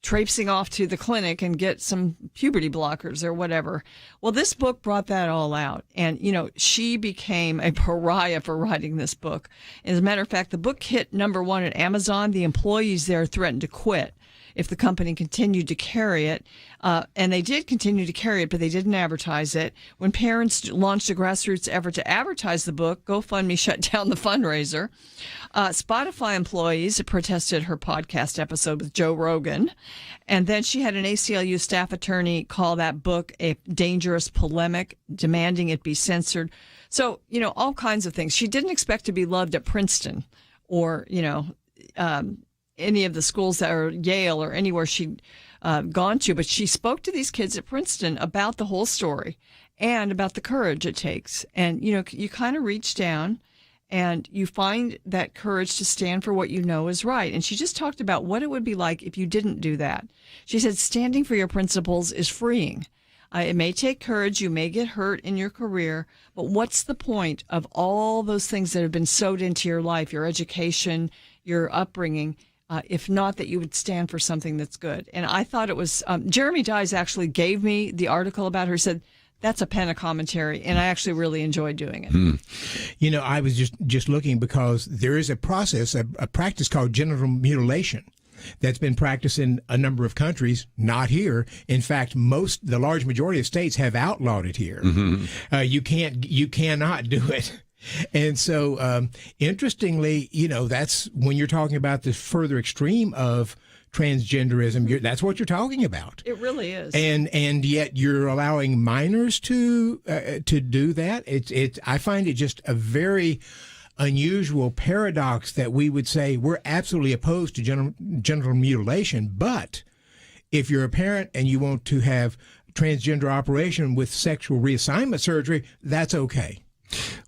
traipsing off to the clinic and get some puberty blockers or whatever. Well, this book brought that all out, and, she became a pariah for writing this book. As a matter of fact, the book hit #1 at Amazon. The employees there threatened to quit if the company continued to carry it. And they did continue to carry it, but they didn't advertise it. When parents launched a grassroots effort to advertise the book, GoFundMe shut down the fundraiser. Spotify employees protested her podcast episode with Joe Rogan. And then she had an ACLU staff attorney call that book a dangerous polemic, demanding it be censored. So, all kinds of things. She didn't expect to be loved at Princeton or, any of the schools that are Yale or anywhere she'd gone to, but she spoke to these kids at Princeton about the whole story and about the courage it takes. And, you kind of reach down and you find that courage to stand for what you know is right. And she just talked about what it would be like if you didn't do that. She said, standing for your principles is freeing. It may take courage. You may get hurt in your career, but what's the point of all those things that have been sewed into your life, your education, your upbringing, if not that you would stand for something that's good? And I thought it was, Jeremy Dies actually gave me the article about her, said, that's a Penna commentary, and I actually really enjoyed doing it. I was just looking because there is a process, a practice called genital mutilation that's been practiced in a number of countries, not here. In fact, the large majority of states have outlawed it here. You cannot do it. And so, interestingly, that's when you're talking about the further extreme of transgenderism. That's what you're talking about. It really is. And yet you're allowing minors to do that. I find it just a very unusual paradox that we would say we're absolutely opposed to genital mutilation, but if you're a parent and you want to have transgender operation with sexual reassignment surgery, that's okay.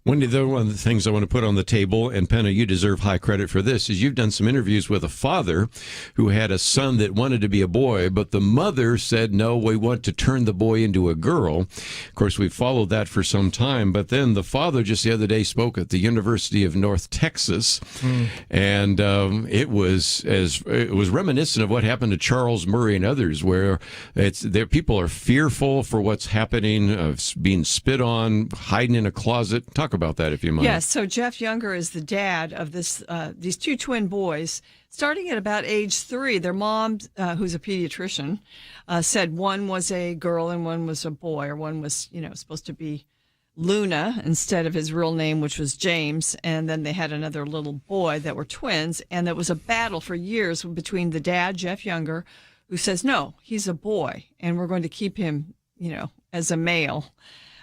One of the things I want to put on the table, and Penna, you deserve high credit for this, is you've done some interviews with a father who had a son that wanted to be a boy, but the mother said, no, we want to turn the boy into a girl. Of course, we've followed that for some time, but then the father just the other day spoke at the University of North Texas, and it was reminiscent of what happened to Charles Murray and others, where people are fearful for what's happening, being spit on, hiding in a closet. Talk about that if you mind. Yes, so Jeff Younger is the dad of these two twin boys. Starting at about age 3, their mom, who's a pediatrician, said one was a girl and one was a boy, or one was, supposed to be Luna instead of his real name, which was James. And then they had another little boy that were twins. And there was a battle for years between the dad, Jeff Younger, who says, no, he's a boy, and we're going to keep him, as a male.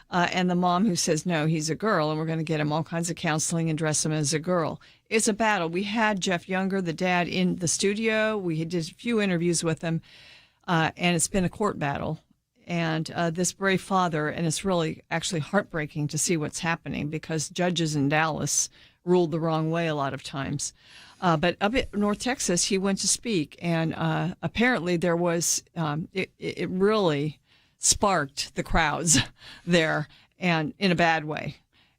And the mom who says, no, he's a girl, and we're going to get him all kinds of counseling and dress him as a girl. It's a battle. We had Jeff Younger, the dad, in the studio. We did a few interviews with him, and it's been a court battle. And this brave father, and it's really actually heartbreaking to see what's happening because judges in Dallas ruled the wrong way a lot of times. But up at North Texas, he went to speak, and apparently there was, it really sparked the crowds there, and in a bad way.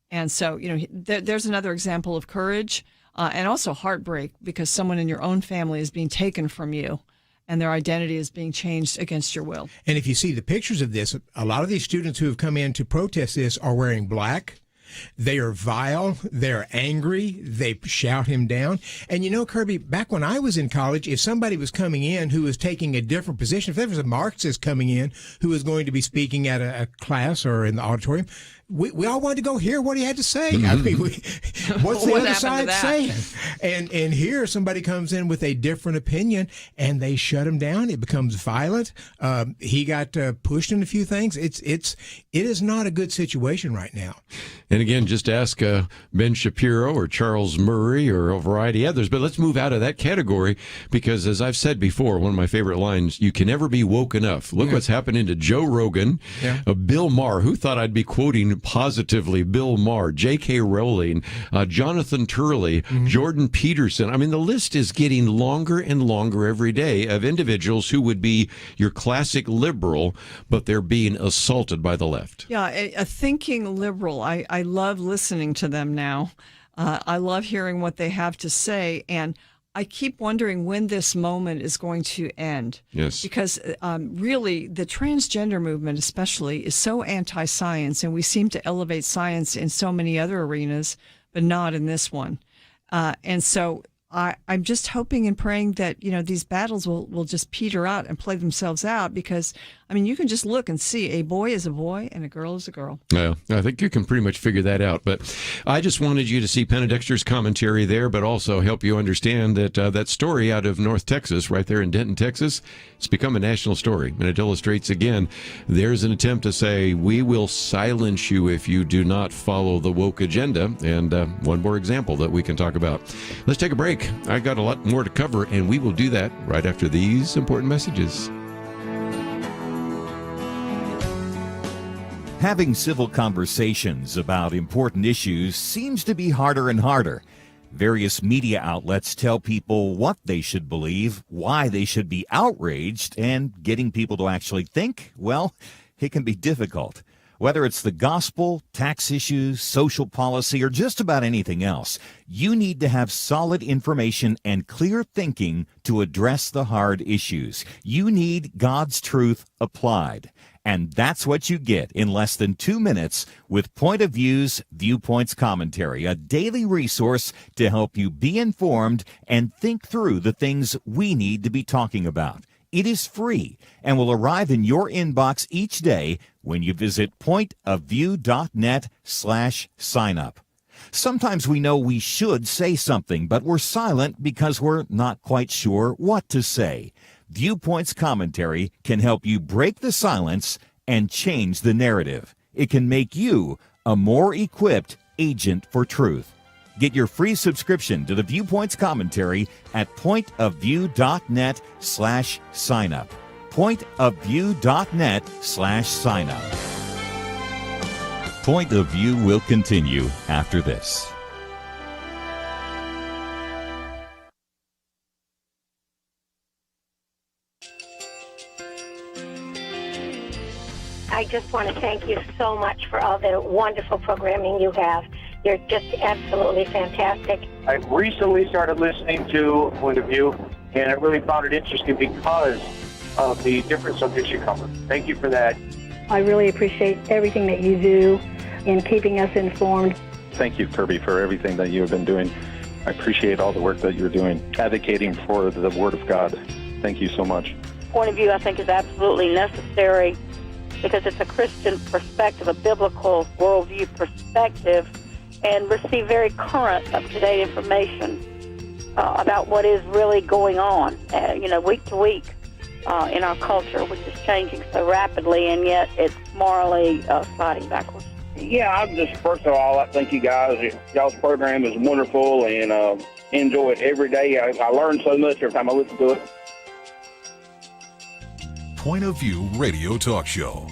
And so, there's another example of courage and also heartbreak because someone in your own family is being taken from you and their identity is being changed against your will. And if you see the pictures of this, a lot of these students who have come in to protest this are wearing black. They are vile. They're angry. They shout him down. And Kerby, back when I was in college, if somebody was coming in who was taking a different position, if there was a Marxist coming in who was going to be speaking at a class or in the auditorium, we all wanted to go hear what he had to say. I mean, what's the other side saying? And here somebody comes in with a different opinion and they shut him down. It becomes violent. He got pushed in a few things. It is not a good situation right now. And again, just ask Ben Shapiro or Charles Murray or a variety of others. But let's move out of that category because, as I've said before, one of my favorite lines, you can never be woke enough. Look what's happening to Joe Rogan, Bill Maher. Who thought I'd be quoting positively Bill Maher, J.K. Rowling, Jonathan Turley, Jordan Peterson. I mean, the list is getting longer and longer every day of individuals who would be your classic liberal, but they're being assaulted by the left. Yeah, a thinking liberal. I love listening to them now. I love hearing what they have to say, and I keep wondering when this moment is going to end. Yes. Because really, the transgender movement especially is so anti-science, and we seem to elevate science in so many other arenas, but not in this one. And so I'm just hoping and praying that, these battles will just peter out and play themselves out because, you can just look and see a boy is a boy and a girl is a girl. Yeah, I think you can pretty much figure that out. But I just wanted you to see Penna Dexter's commentary there, but also help you understand that that story out of North Texas, right there in Denton, Texas, it's become a national story. And it illustrates, again, there's an attempt to say, we will silence you if you do not follow the woke agenda. And one more example that we can talk about. Let's take a break. I got a lot more to cover, and we will do that right after these important messages. Having civil conversations about important issues seems to be harder and harder. Various media outlets tell people what they should believe, why they should be outraged, and getting people to actually think, well, it can be difficult. Whether it's the gospel, tax issues, social policy, or just about anything else, you need to have solid information and clear thinking to address the hard issues. You need God's truth applied. And that's what you get in less than 2 minutes with Point of View's Viewpoints Commentary, a daily resource to help you be informed and think through the things we need to be talking about. It is free and will arrive in your inbox each day when you visit pointofview.net/signup. Sometimes we know we should say something, but we're silent because we're not quite sure what to say. Viewpoints Commentary can help you break the silence and change the narrative. It can make you a more equipped agent for truth. Get your free subscription to the Viewpoints Commentary at pointofview.net/signup. pointofview.net/signup. Point of View will continue after this. I just want to thank you so much for all the wonderful programming you have. You're just absolutely fantastic. I recently started listening to Point of View, and I really found it interesting because of the different subjects you cover. Thank you for that. I really appreciate everything that you do in keeping us informed. Thank you, Kerby, for everything that you have been doing. I appreciate all the work that you're doing, advocating for the Word of God. Thank you so much. Point of View, I think, is absolutely necessary because it's a Christian perspective, a biblical worldview perspective, and receive very current, up-to-date information about what is really going on, week to week in our culture, which is changing so rapidly, and yet it's morally sliding backwards. Yeah, I'm just, first of all, I thank you guys. Y'all's program is wonderful, and enjoy it every day. I learn so much every time I listen to it. Point of View Radio Talk Show.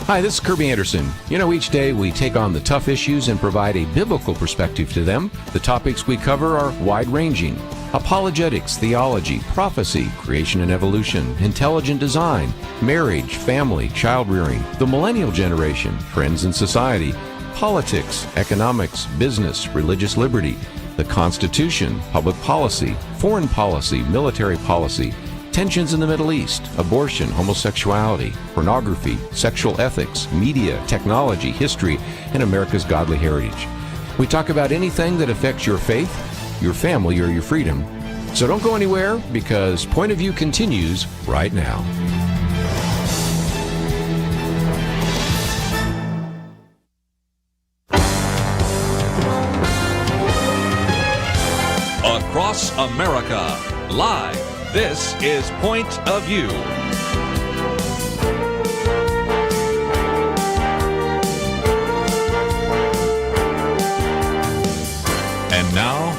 Hi, this is Kerby Anderson. You know, each day we take on the tough issues and provide a biblical perspective to them. The topics we cover are wide-ranging: apologetics, theology, prophecy, creation and evolution, intelligent design, marriage, family, child-rearing, the millennial generation, trends in society, politics, economics, business, religious liberty, the Constitution, public policy, foreign policy, military policy, tensions in the Middle East, abortion, homosexuality, pornography, sexual ethics, media, technology, history, and America's godly heritage. We talk about anything that affects your faith, your family, or your freedom. So don't go anywhere, because Point of View continues right now. Across America, live. This is Point of View. And now,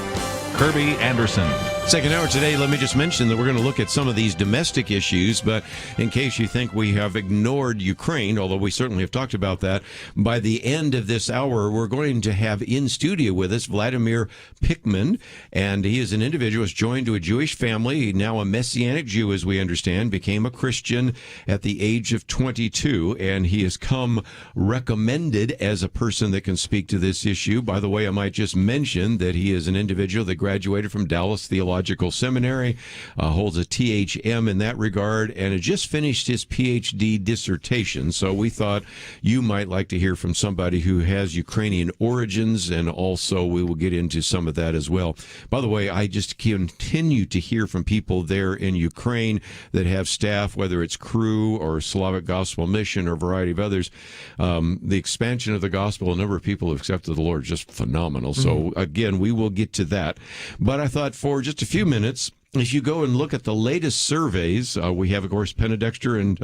Kerby Anderson. Second hour today, let me just mention that we're going to look at some of these domestic issues, but in case you think we have ignored Ukraine, although we certainly have talked about that, by the end of this hour, we're going to have in studio with us Vladimir Pikman, and he is an individual who's joined to a Jewish family, now a Messianic Jew, as we understand, became a Christian at the age of 22, and he has come recommended as a person that can speak to this issue. By the way, I might just mention that he is an individual that graduated from Dallas Theological Seminary, holds a THM in that regard, and had just finished his PhD dissertation. So we thought you might like to hear from somebody who has Ukrainian origins, and also we will get into some of that as well. By the way, I just continue to hear from people there in Ukraine that have staff, whether it's Cru or Slavic Gospel Mission or a variety of others. The expansion of the gospel, a number of people who have accepted the Lord, is just phenomenal. So again, we will get to that. But I thought for just a few minutes, if you go and look at the latest surveys, we have, of course, Penna, Dexter, and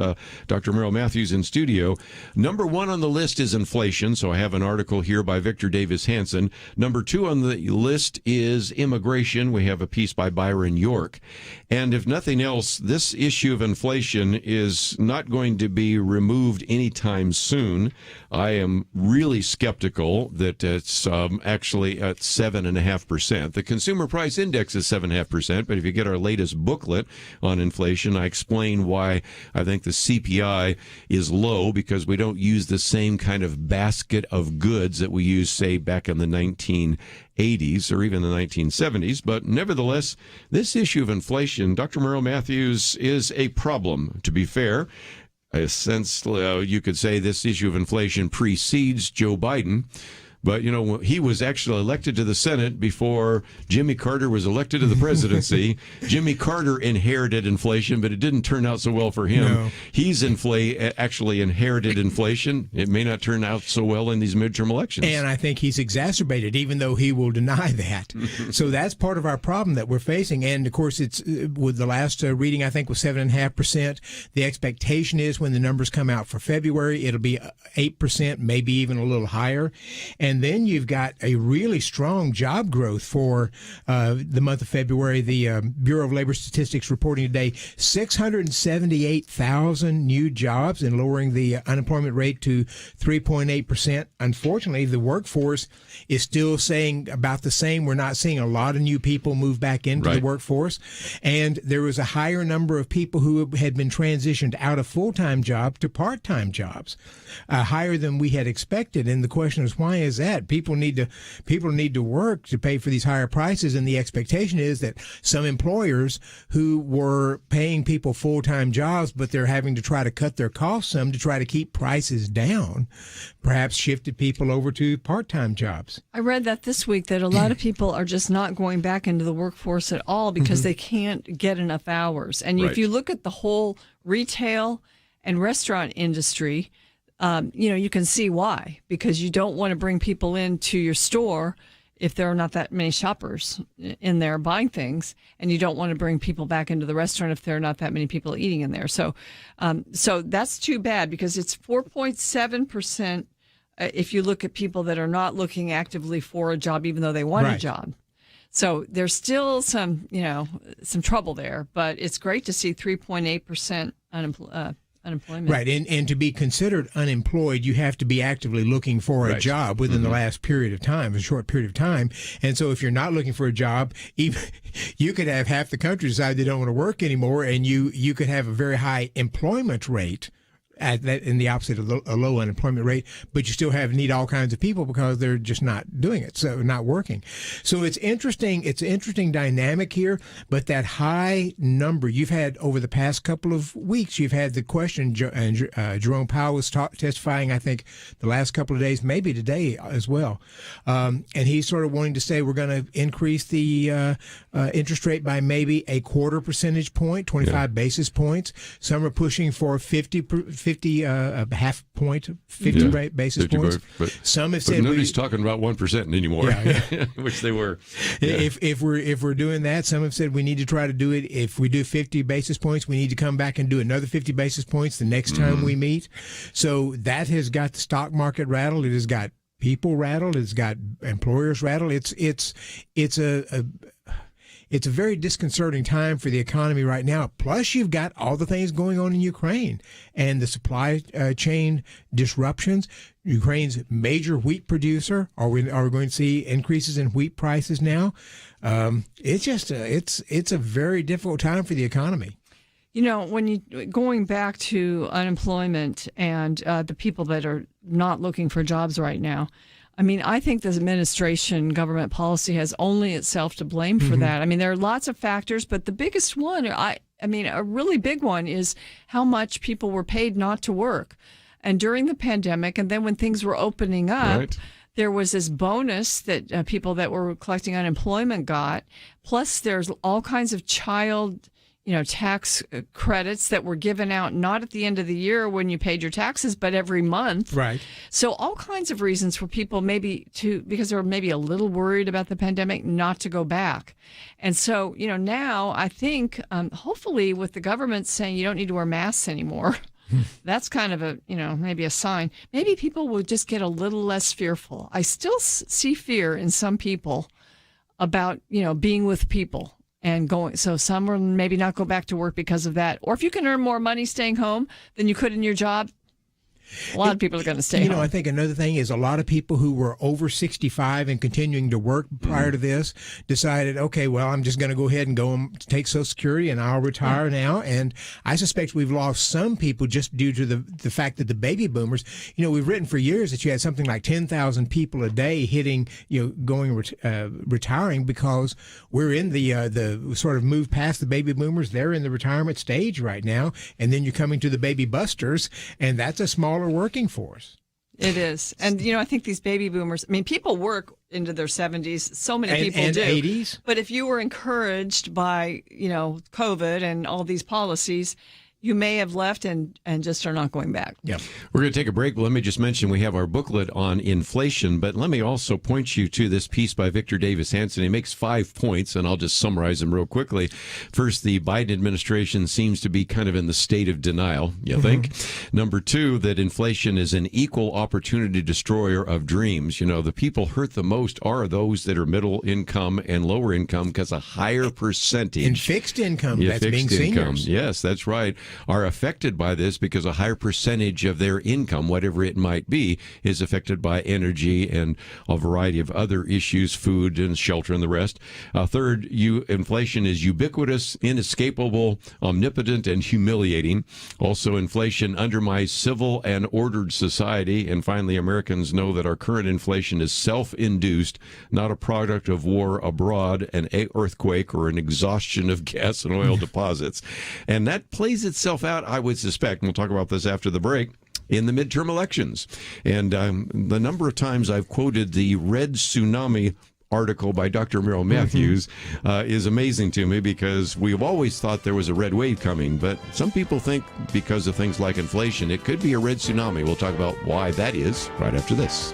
Dr. Merrill Matthews in studio. Number one on the list is inflation, so I have an article here by Victor Davis Hanson. Number two on the list is immigration. We have a piece by Byron York. And if nothing else, this issue of inflation is not going to be removed anytime soon. I am really skeptical that it's actually at 7.5%. The Consumer Price Index is 7.5%, but if you get our latest booklet on inflation, I explain why I think the CPI is low, because we don't use the same kind of basket of goods that we used, say, back in the 1980s or even the 1970s. But nevertheless, this issue of inflation, Dr. Merrill Matthews, is a problem, to be fair. Since you could say this issue of inflation precedes Joe Biden. But, you know, he was actually elected to the Senate before Jimmy Carter was elected to the presidency. Jimmy Carter inherited inflation, but it didn't turn out so well for him. No. He's actually inherited inflation. It may not turn out so well in these midterm elections. And I think he's exacerbated, even though he will deny that. So that's part of our problem that we're facing. And, of course, it's with the last reading, I think, was 7.5%. The expectation is when the numbers come out for February, it'll be 8%, maybe even a little higher. And then you've got a really strong job growth for the month of February. The Bureau of Labor Statistics reporting today 678,000 new jobs and lowering the unemployment rate to 3.8%. Unfortunately, the workforce is still saying about the same. We're not seeing a lot of new people move back into the workforce. And there was a higher number of people who had been transitioned out of full-time jobs to part-time jobs, higher than we had expected. And the question is, why is that? People need to work to pay for these higher prices, and the expectation is that some employers who were paying people full-time jobs, but they're having to try to cut their costs some to try to keep prices down, perhaps shifted people over to part-time jobs. I read that this week, that a lot of people are just not going back into the workforce at all because they can't get enough hours. And if you look at the whole retail and restaurant industry, you can see why, because you don't want to bring people into your store if there are not that many shoppers in there buying things, and you don't want to bring people back into the restaurant if there are not that many people eating in there. So that's too bad, because it's 4.7% if you look at people that are not looking actively for a job, even though they want a job. So there's still some trouble there, but it's great to see 3.8% unemployment. Right, and to be considered unemployed, you have to be actively looking for a job within the last period of time, a short period of time. And so if you're not looking for a job, even you could have half the country decide they don't want to work anymore, and you could have a very high employment rate. In the opposite of a low unemployment rate, but you still need all kinds of people because they're just not doing it, so not working. So it's interesting. It's an interesting dynamic here, but that high number you've had over the past couple of weeks, you've had the question, Jerome Powell was testifying, I think, the last couple of days, maybe today as well, and he's sort of wanting to say we're going to increase the interest rate by maybe a quarter percentage point, 25 basis points. Some are pushing for 50 a half point, 50 basis points. Some have said nobody's talking about 1% anymore, which they were. Yeah. If we're doing that, some have said we need to try to do it. If we do 50 basis points, we need to come back and do another 50 basis points the next time we meet. So that has got the stock market rattled. It has got people rattled. It's got employers rattled. It's a very disconcerting time for the economy right now. Plus, you've got all the things going on in Ukraine and the supply chain disruptions. Ukraine's major wheat producer. Are we going to see increases in wheat prices now? It's just it's a very difficult time for the economy. You know, when you going back to unemployment and the people that are not looking for jobs right now. I mean, I think this administration, government policy has only itself to blame for that. I mean, there are lots of factors, but the biggest one, I mean, a really big one is how much people were paid not to work. And during the pandemic, and then when things were opening up, there was this bonus that people that were collecting unemployment got. Plus, there's all kinds of child tax credits that were given out not at the end of the year when you paid your taxes, but every month. Right. So all kinds of reasons for people because they were maybe a little worried about the pandemic, not to go back. And so, now I think hopefully with the government saying you don't need to wear masks anymore, that's kind of a, maybe a sign. Maybe people will just get a little less fearful. I still see fear in some people about, being with people. And going, so some will maybe not go back to work because of that. Or if you can earn more money staying home than you could in your job, a lot of people are going to stay home. I think another thing is a lot of people who were over 65 and continuing to work prior to this decided, okay, well, I'm just going to go ahead and go and take Social Security and I'll retire now. And I suspect we've lost some people just due to the fact that the baby boomers, we've written for years that you had something like 10,000 people a day hitting, retiring because we're in the sort of move past the baby boomers. They're in the retirement stage right now. And then you're coming to the baby busters, and that's a smaller working force. It is. And, I think these baby boomers, people work into their 70s. So many people and do. 80s. But if you were encouraged by, COVID and all these policies, you may have left and just are not going back. Yeah. We're going to take a break. But let me just mention we have our booklet on inflation, but let me also point you to this piece by Victor Davis Hanson. He makes 5 points, and I'll just summarize them real quickly. First, the Biden administration seems to be kind of in the state of denial, you think? Number 2, that inflation is an equal opportunity destroyer of dreams. The people hurt the most are those that are middle income and lower income because a higher percentage. In fixed income, that's fixed being income. seniors. Yes, that's right. Are affected by this because a higher percentage of their income, whatever it might be, is affected by energy and a variety of other issues, food and shelter and the rest. Third, inflation is ubiquitous, inescapable, omnipotent, and humiliating. Also, inflation undermines civil and ordered society. And finally, Americans know that our current inflation is self-induced, not a product of war abroad, an earthquake, or an exhaustion of gas and oil deposits. And that plays itself out, I would suspect, and we'll talk about this after the break, in the midterm elections. And the number of times I've quoted the Red Tsunami article by Dr. Merrill Matthews is amazing to me because we've always thought there was a red wave coming, but some people think because of things like inflation, it could be a red tsunami. We'll talk about why that is right after this.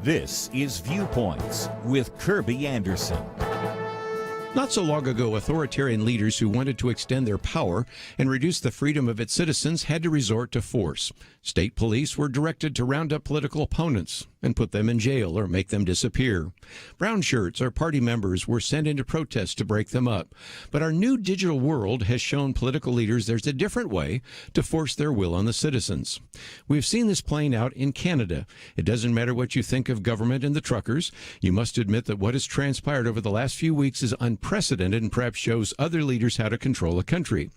This is Viewpoints with Kerby Anderson. Not so long ago, authoritarian leaders who wanted to extend their power and reduce the freedom of its citizens had to resort to force. State police were directed to round up political opponents and put them in jail or make them disappear. Brown shirts or party members were sent into protest to break them up. But our new digital world has shown political leaders there's a different way to force their will on the citizens. We've seen this playing out in Canada. It doesn't matter what you think of government and the truckers. You must admit that what has transpired over the last few weeks is unprecedented and perhaps shows other leaders how to control a country.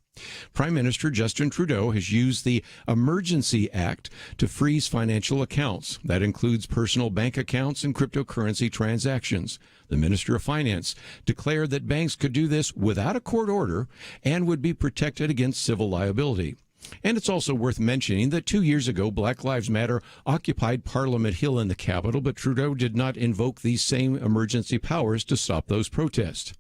Prime Minister Justin Trudeau has used the Emergency Act to freeze financial accounts. That includes personal bank accounts and cryptocurrency transactions. The Minister of Finance declared that banks could do this without a court order and would be protected against civil liability. And it's also worth mentioning that 2 years ago, Black Lives Matter occupied Parliament Hill in the capital, but Trudeau did not invoke these same emergency powers to stop those protests.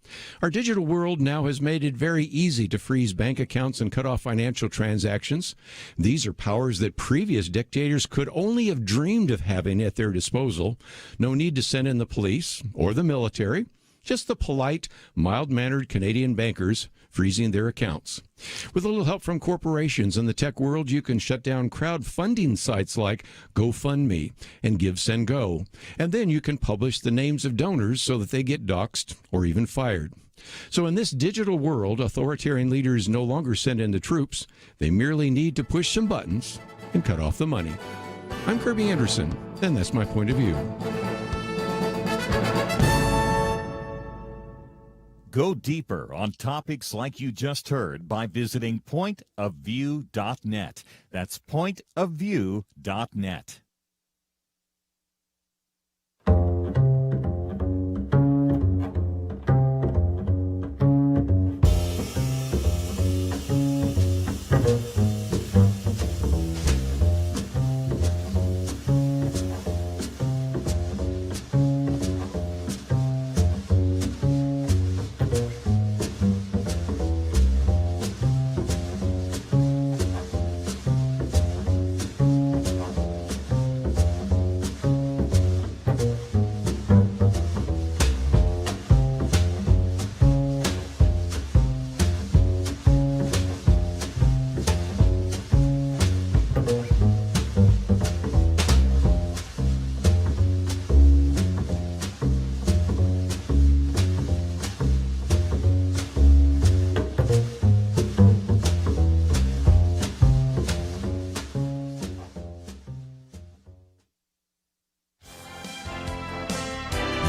Our digital world now has made it very easy to freeze bank accounts and cut off financial transactions. These are powers that previous dictators could only have dreamed of having at their disposal. No need to send in the police or the military. Just the polite, mild-mannered Canadian bankers freezing their accounts. With a little help from corporations in the tech world, you can shut down crowdfunding sites like GoFundMe and GiveSendGo. And then you can publish the names of donors so that they get doxxed or even fired. So in this digital world, authoritarian leaders no longer send in the troops. They merely need to push some buttons and cut off the money. I'm Kerby Anderson, and that's my point of view. Go deeper on topics like you just heard by visiting pointofview.net. That's pointofview.net.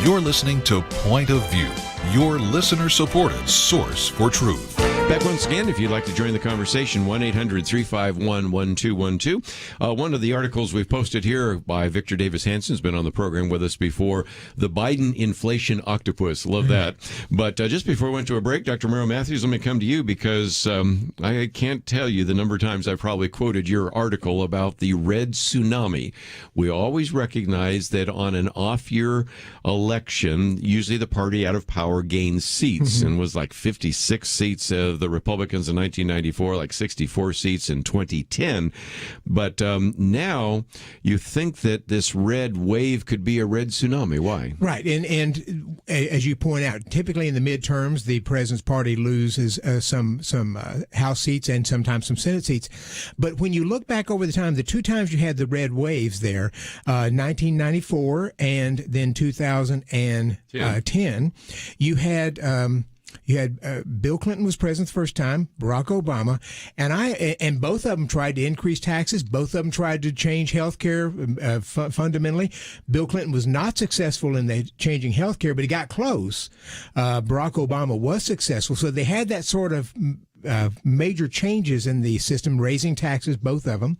You're listening to Point of View, your listener-supported source for truth. Back once again, if you'd like to join the conversation, 1-800-351-1212. One of the articles we've posted here by Victor Davis Hanson has been on the program with us before, the Biden inflation octopus. Love that. But just before we went to a break, Dr. Merrill Matthews, let me come to you because I can't tell you the number of times I've probably quoted your article about the red tsunami. We always recognize that on an off-year election, usually the party out of power gains seats, and was like 56 seats of the Republicans in 1994, like 64 seats in 2010. But now you think that this red wave could be a red tsunami. Why? Right. And as you point out, typically in the midterms, the president's party loses some House seats and sometimes some Senate seats. But when you look back over the time, the two times you had the red waves there, 1994 and then 2010, you had Bill Clinton was president the first time, Barack Obama, and both of them tried to increase taxes. Both of them tried to change health care fundamentally. Bill Clinton was not successful in changing health care, but he got close. Barack Obama was successful. So they had that sort of major changes in the system, raising taxes, both of them.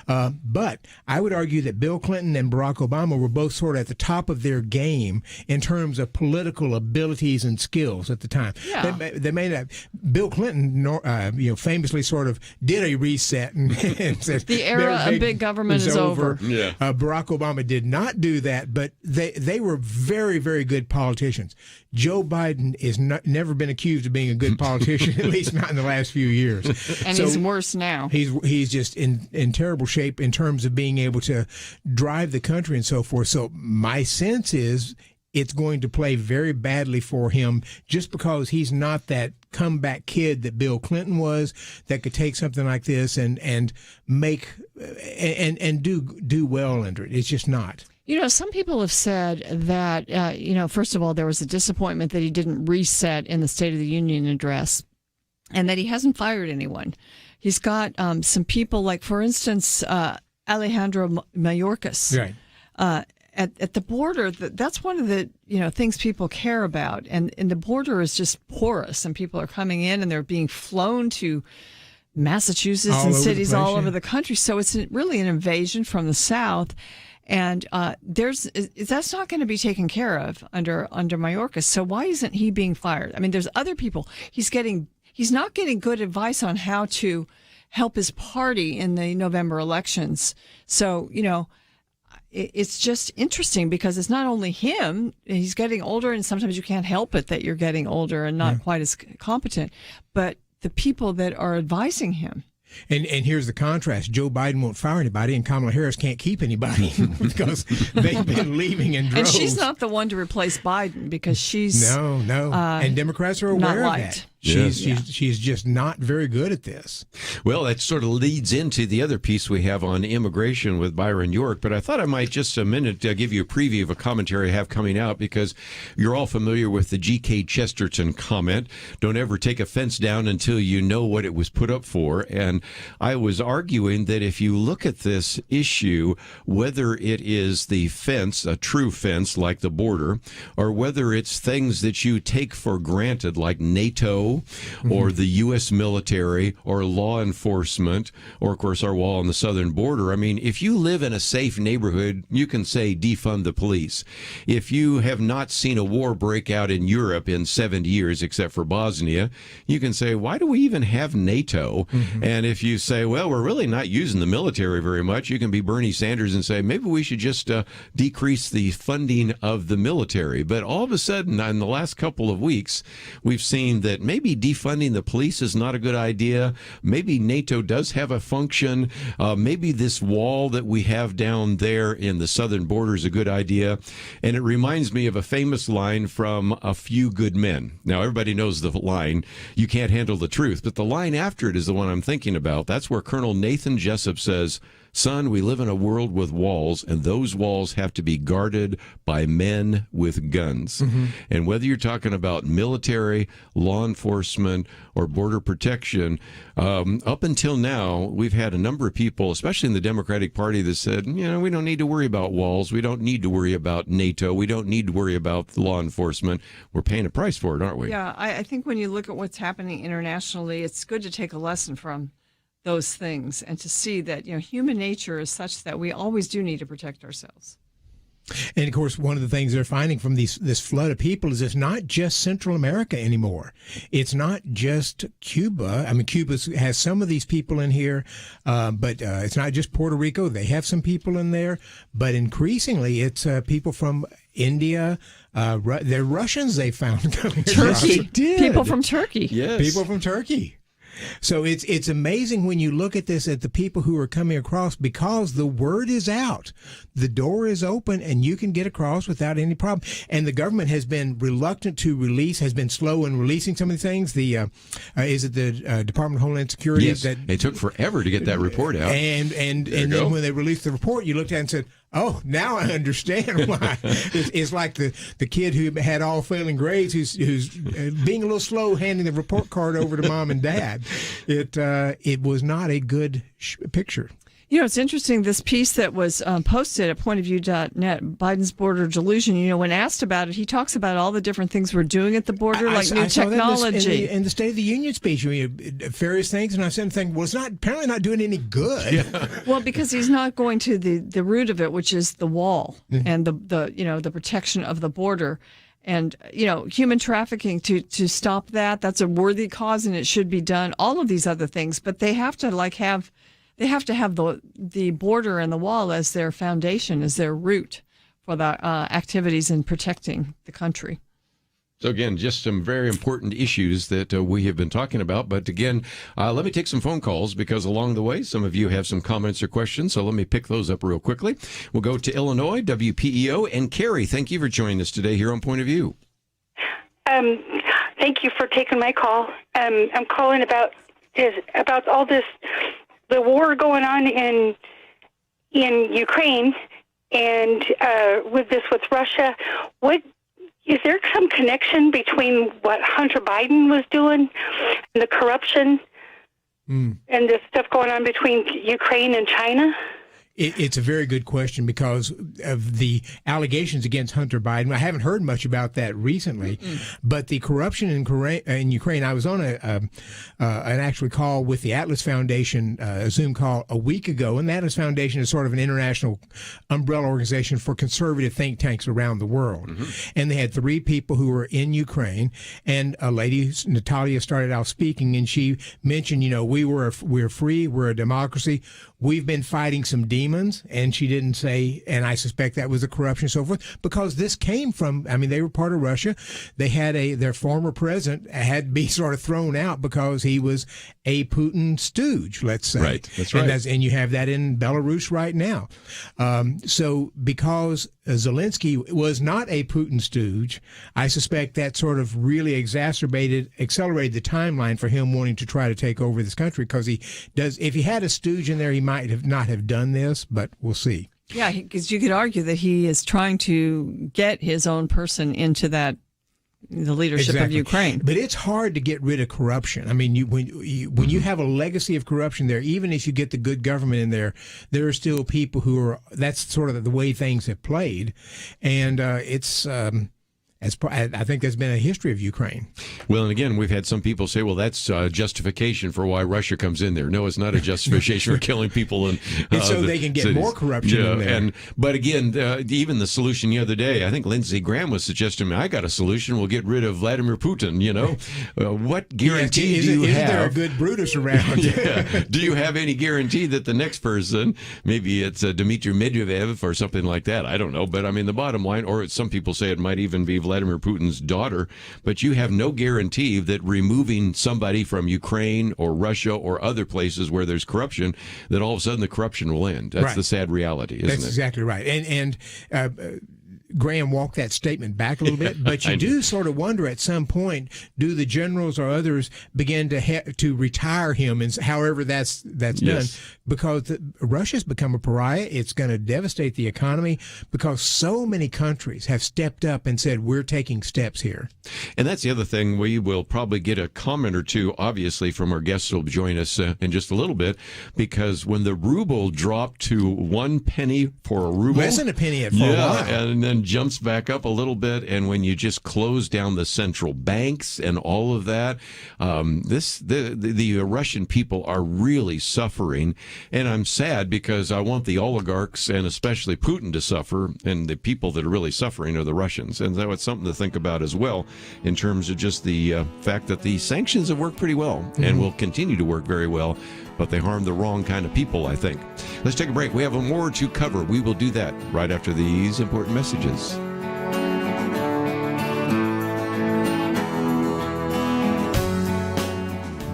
But I would argue that Bill Clinton and Barack Obama were both sort of at the top of their game in terms of political abilities and skills at the time. Yeah. They may not. Bill Clinton, famously sort of did a reset and said the era of big government is over. Yeah. Barack Obama did not do that, but they were very, very good politicians. Joe Biden is never been accused of being a good politician, at least not in the last few years. And he's worse now. He's just in terrible shape in terms of being able to drive the country and so forth. So my sense is, it's going to play very badly for him just because he's not that comeback kid that Bill Clinton was, that could take something like this and make and do well under it. It's just not. Some people have said that, first of all, there was a disappointment that he didn't reset in the State of the Union address and that he hasn't fired anyone. He's got some people like, for instance, Alejandro Mayorkas. Right. At the border, that's one of the things people care about, and the border is just porous, and people are coming in and they're being flown to Massachusetts and cities all over the country. So it's really an invasion from the south, and that's not going to be taken care of under Mayorkas. So why isn't he being fired? I mean, there's other people. He's not getting good advice on how to help his party in the November elections. So it's just interesting because it's not only him. He's getting older, and sometimes you can't help it that you're getting older and not quite as competent, but the people that are advising him. And here's the contrast. Joe Biden won't fire anybody, and Kamala Harris can't keep anybody because they've been leaving in droves. And she's not the one to replace Biden because she's... No. And Democrats are aware of that. She's just not very good at this. Well, that sort of leads into the other piece we have on immigration with Byron York, but I thought I might just a minute give you a preview of a commentary I have coming out, because you're all familiar with the G.K. Chesterton comment, don't ever take a fence down until you know what it was put up for. And I was arguing that if you look at this issue, whether it is the fence, a true fence like the border, or whether it's things that you take for granted like NATO, or the U.S. military, or law enforcement, or, of course, our wall on the southern border. I mean, if you live in a safe neighborhood, you can say defund the police. If you have not seen a war break out in Europe in 70 years, except for Bosnia, you can say, why do we even have NATO? And if you say, well, we're really not using the military very much, you can be Bernie Sanders and say, maybe we should just decrease the funding of the military. But all of a sudden, in the last couple of weeks, we've seen that maybe defunding the police is not a good idea. Maybe NATO does have a function. Maybe this wall that we have down there in the southern border is a good idea. And it reminds me of a famous line from A Few Good Men. Now, everybody knows the line, you can't handle the truth. But the line after it is the one I'm thinking about. That's where Colonel Nathan Jessup says, son, we live in a world with walls, and those walls have to be guarded by men with guns. And whether you're talking about military, law enforcement, or border protection, up until now, we've had a number of people, especially in the Democratic Party, that said, we don't need to worry about walls. We don't need to worry about NATO. We don't need to worry about law enforcement. We're paying a price for it, aren't we? Yeah, I think when you look at what's happening internationally, it's good to take a lesson from those things and to see that human nature is such that we always do need to protect ourselves. And of course, one of the things they're finding from this flood of people is it's not just Central America anymore. It's not just Cuba. I mean, Cuba has some of these people in here, but it's not just Puerto Rico. They have some people in there, but increasingly it's people from India. They're Russians they found coming. Turkey. People from Turkey. Yes. People from Turkey. So it's amazing when you look at this, at the people who are coming across, because the word is out. The door is open and you can get across without any problem. And the government has been reluctant to release, has been slow in releasing some of these things. Is it the Department of Homeland Security? Yes, it took forever to get that report out. And then when they released the report, you looked at it and said, oh, now I understand why. It's like the kid who had all failing grades who's being a little slow handing the report card over to mom and dad. It was not a good picture. It's interesting, this piece that was posted at pointofview.net, Biden's border delusion, when asked about it, he talks about all the different things we're doing at the border, like new technology. In the State of the Union speech, various things, and I said, well, it's apparently not doing any good. Yeah. Well, because he's not going to the root of it, which is the wall and the protection of the border. And, human trafficking, to stop that's a worthy cause and it should be done. All of these other things, but they have to have the border and the wall as their foundation, as their root for the activities in protecting the country. So again, just some very important issues that we have been talking about. But again, let me take some phone calls because along the way, some of you have some comments or questions. So let me pick those up real quickly. We'll go to Illinois, WPEO, and Carrie. Thank you for joining us today here on Point of View. Thank you for taking my call. I'm calling about all this, the war going on in Ukraine, and with Russia. What is there some connection between what Hunter Biden was doing and the corruption and the stuff going on between Ukraine and China? It's a very good question because of the allegations against Hunter Biden. I haven't heard much about that recently, but the corruption in Ukraine. I was on an actual call with the Atlas Foundation, a Zoom call a week ago, and the Atlas Foundation is sort of an international umbrella organization for conservative think tanks around the world. And they had 3 people who were in Ukraine, and a lady, Natalia, started out speaking, and she mentioned, we're free, we're a democracy. We've been fighting some demons, and she didn't say, and I suspect that was the corruption and so forth, because this came from, they were part of Russia. They had their former president had to be sort of thrown out because he was a Putin stooge, let's say. Right, that's right. And you have that in Belarus right now. So because Zelensky was not a Putin stooge, I suspect that sort of really accelerated the timeline for him wanting to try to take over this country, because if he had a stooge in there, he might not have done this, but we'll see. Yeah, because you could argue that he is trying to get his own person into the leadership of Ukraine. But it's hard to get rid of corruption. When you have a legacy of corruption there, even if you get the good government in there, there are still people that's sort of the way things have played. And I think there's been a history of Ukraine. Well, and again, we've had some people say, well, that's justification for why Russia comes in there. No, it's not a justification for killing people. And so they can get cities. More corruption in there. But again, even the solution the other day, I think Lindsey Graham was suggesting, I got a solution. We'll get rid of Vladimir Putin, What guarantee do you have? Isn't there a good Brutus around? Do you have any guarantee that the next person, maybe it's Dmitry Medvedev or something like that, I don't know. But the bottom line, or some people say it might even be Vladimir Putin's daughter, but you have no guarantee that removing somebody from Ukraine or Russia or other places where there's corruption, that all of a sudden the corruption will end. That's the sad reality, isn't it? That's exactly right. And Graham walked that statement back a little bit, but you do sort of wonder at some point, do the generals or others begin to retire him, and however that's done, because Russia's become a pariah. It's going to devastate the economy because so many countries have stepped up and said, we're taking steps here. And that's the other thing. We will probably get a comment or two, obviously, from our guests who will join us in just a little bit, because when the ruble dropped to 1 penny for a ruble. Less than a penny for a while. And then jumps back up a little bit, and when you just close down the central banks and all of that, the Russian people are really suffering, and I'm sad because I want the oligarchs and especially Putin to suffer, and the people that are really suffering are the Russians, and that's something to think about as well in terms of just the fact that the sanctions have worked pretty well and will continue to work very well, but they harm the wrong kind of people, I think. Let's take a break. We have more to cover. We will do that right after these important messages.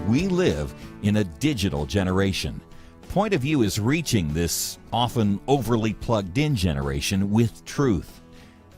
We live in a digital generation. Point of View is reaching this often overly plugged-in generation with truth.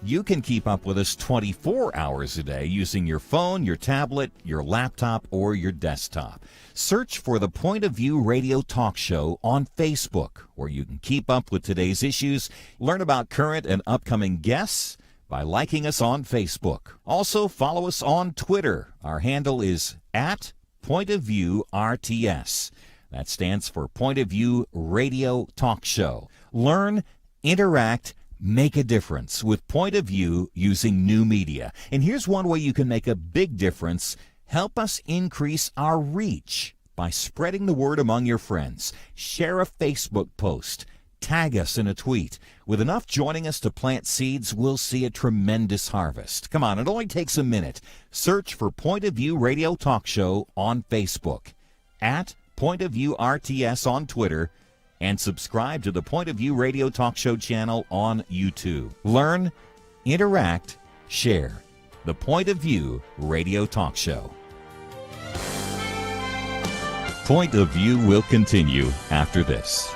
You can keep up with us 24 hours a day using your phone, your tablet, your laptop, or your desktop. Search for the Point of View radio talk show on Facebook, where you can keep up with today's issues, learn about current and upcoming guests by liking us on Facebook. Also, follow us on Twitter. Our handle is @PointOfViewRTS. That stands for Point of View Radio Talk Show. Learn, interact, make a difference with Point of View using new media. And here's one way you can make a big difference. Help us increase our reach by spreading the word among your friends. Share a Facebook post. Tag us in a tweet. With enough joining us to plant seeds, we'll see a tremendous harvest. Come on, it only takes a minute. Search for Point of View Radio Talk Show on Facebook, @PointOfViewRTS on Twitter, and subscribe to the Point of View Radio Talk Show channel on YouTube. Learn, interact, share. the Point of View radio talk show. Point of View will continue after this.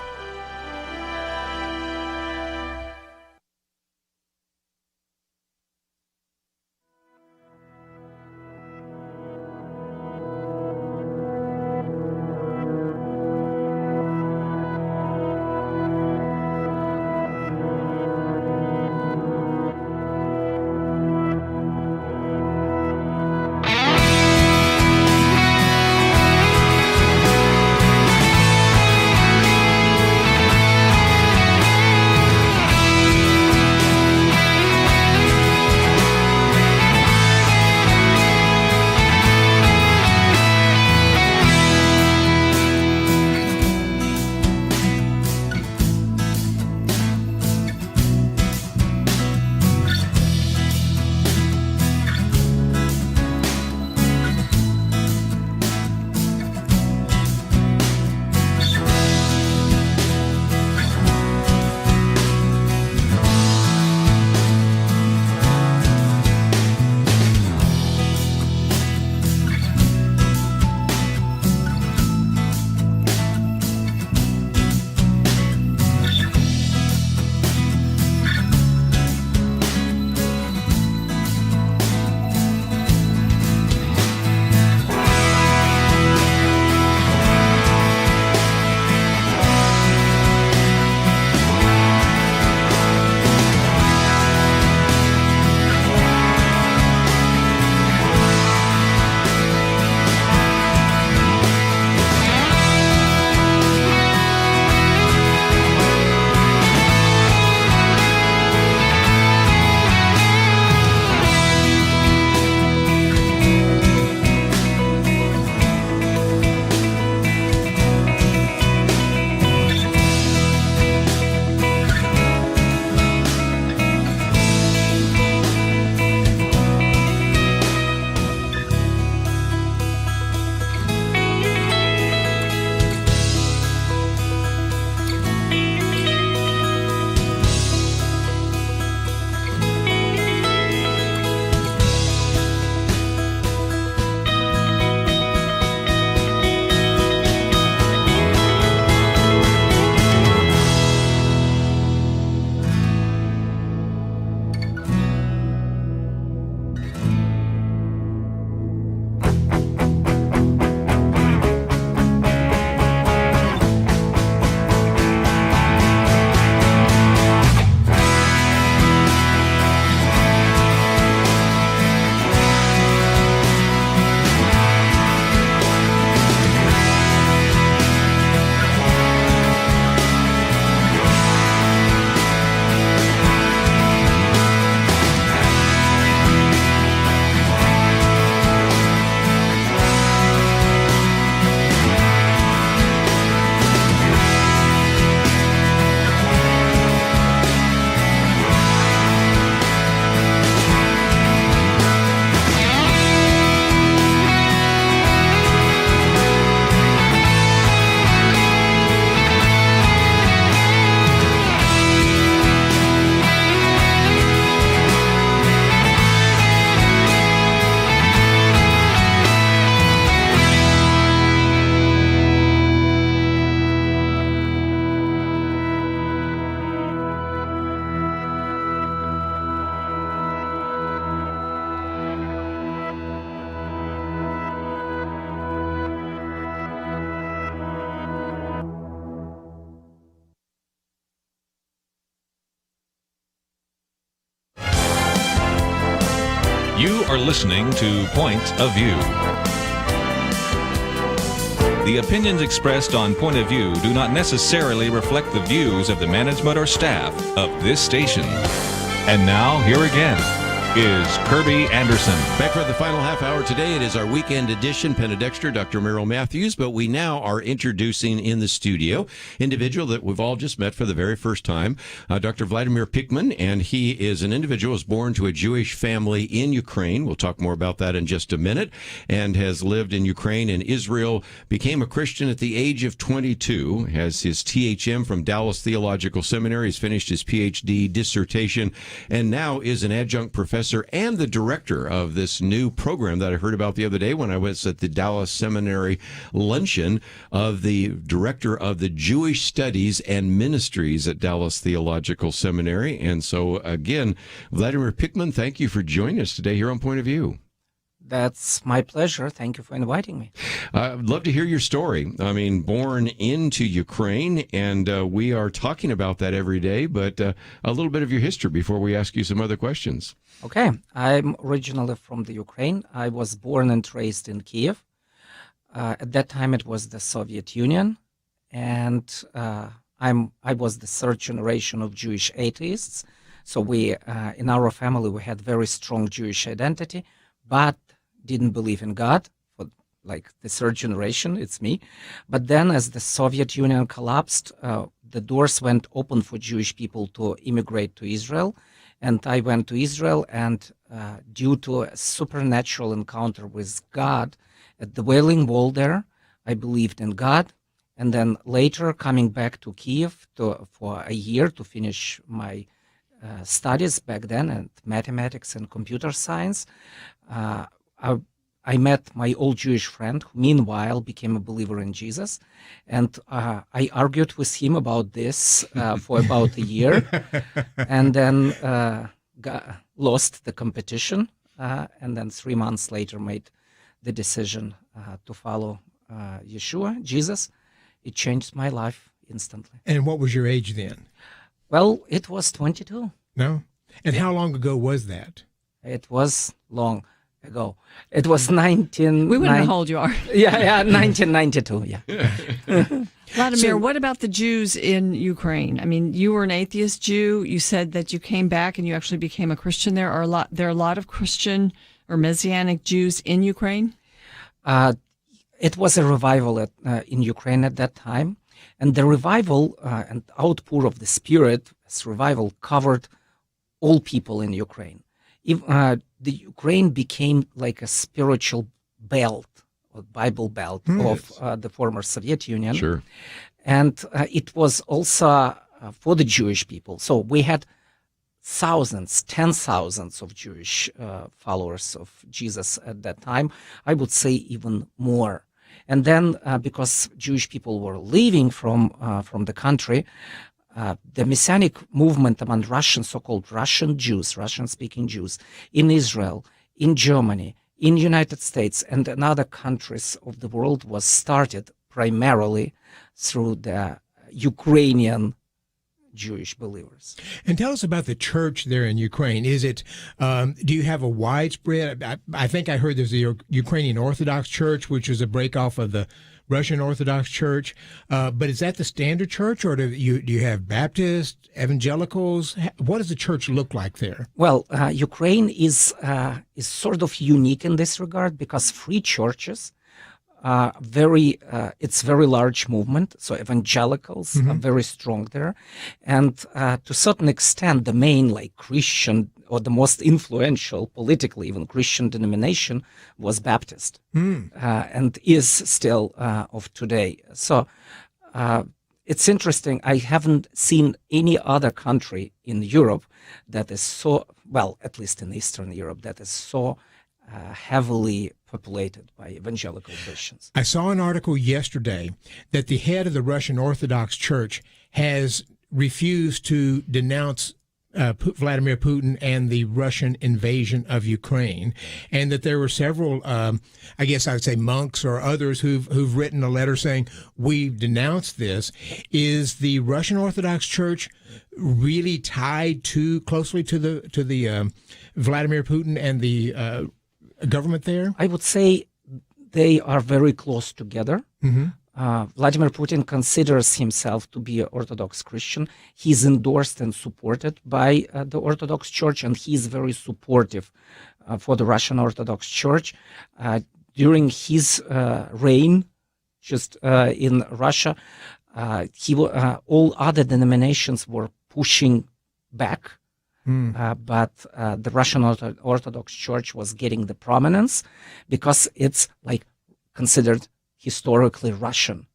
You are listening to Point of View. The opinions expressed on Point of View do not necessarily reflect the views of the management or staff of this station. And now, here again is Kerby Anderson. Back for the final half hour today. It is our weekend edition. Penna Dexter, Dr. Merrill Matthews, but we now are introducing in the studio individual that we've all just met for the very first time, Dr. Vladimir Pikman, and he is an individual who was born to a Jewish family in Ukraine. We'll talk more about that in just a minute, and has lived in Ukraine and Israel, became a Christian at the age of 22, has his THM from Dallas Theological Seminary, has finished his PhD dissertation, and now is an adjunct professor professor and the director of this new program that I heard about the other day when I was at the Dallas Seminary luncheon, of the director of the Jewish Studies and Ministries at Dallas Theological Seminary. And so, again, Vladimir Pikman, thank you for joining us today here on Point of View. That's my pleasure. Thank you for inviting me. I'd love to hear your story. I mean, born into Ukraine, and we are talking about that every day, but a little bit of your history before we ask you some other questions. Okay. I'm originally from the Ukraine. I was born and raised in Kiev. At that time, it was the Soviet Union, and I was the third generation of Jewish atheists. So we, in our family, we had very strong Jewish identity, but didn't believe in God. For like the third generation, it's me. But then, as the Soviet Union collapsed, the doors went open for Jewish people to immigrate to Israel, and I went to Israel. And due to a supernatural encounter with God at the Wailing Wall, there, I believed in God. And then later, coming back to Kiev for a year to finish my studies back then in mathematics and computer science, I met my old Jewish friend, who meanwhile became a believer in Jesus. And I argued with him about this for about a year, and then lost the competition. And then 3 months later made the decision to follow Yeshua, Jesus. It changed my life instantly. And what was your age then? Well, it was 22. No? And how long ago was that? It was long ago. It was 19... We wouldn't know how old you are. Yeah, 1992, yeah. Vladimir, what about the Jews in Ukraine? I mean, you were an atheist Jew. You said that you came back and you actually became a Christian there. There are a lot of Christian or Messianic Jews in Ukraine? It was a revival in Ukraine at that time. And the revival and outpour of the Spirit, this revival covered all people in Ukraine. The Ukraine became like a spiritual belt, or Bible belt of the former Soviet Union. Sure. And it was also for the Jewish people. So we had thousands, 10,000s of Jewish followers of Jesus at that time. I would say even more. And then because Jewish people were leaving from the country, the Messianic movement among Russian, so-called Russian Jews, Russian-speaking Jews, in Israel, in Germany, in United States, and in other countries of the world was started primarily through the Ukrainian Jewish believers. And tell us about the church there in Ukraine. Is it, do you have a widespread, I think I heard there's a Ukrainian Orthodox Church, which is a break off of the Russian Orthodox Church, but is that the standard church, or do you have Baptists, evangelicals? What does the church look like there? Well, Ukraine is sort of unique in this regard because free churches are it's very large movement. So evangelicals are very strong there, and to a certain extent, the main like Christian or the most influential politically even Christian denomination was Baptist, and is still of today. So it's interesting. I haven't seen any other country in Europe that is so, well, at least in Eastern Europe, that is so heavily populated by evangelical Christians. I saw an article yesterday that the head of the Russian Orthodox Church has refused to denounce Vladimir Putin and the Russian invasion of Ukraine, and that there were several, I guess I would say monks or others who've written a letter saying, we denounce this. Is the Russian Orthodox Church really tied too closely to the Vladimir Putin and the government there? I would say they are very close together. Vladimir Putin considers himself to be an Orthodox Christian. He's endorsed and supported by the Orthodox Church, and he's very supportive for the Russian Orthodox Church. During his reign, just in Russia, all other denominations were pushing back. But the Russian Orthodox Church was getting the prominence because it's like considered historically Russian,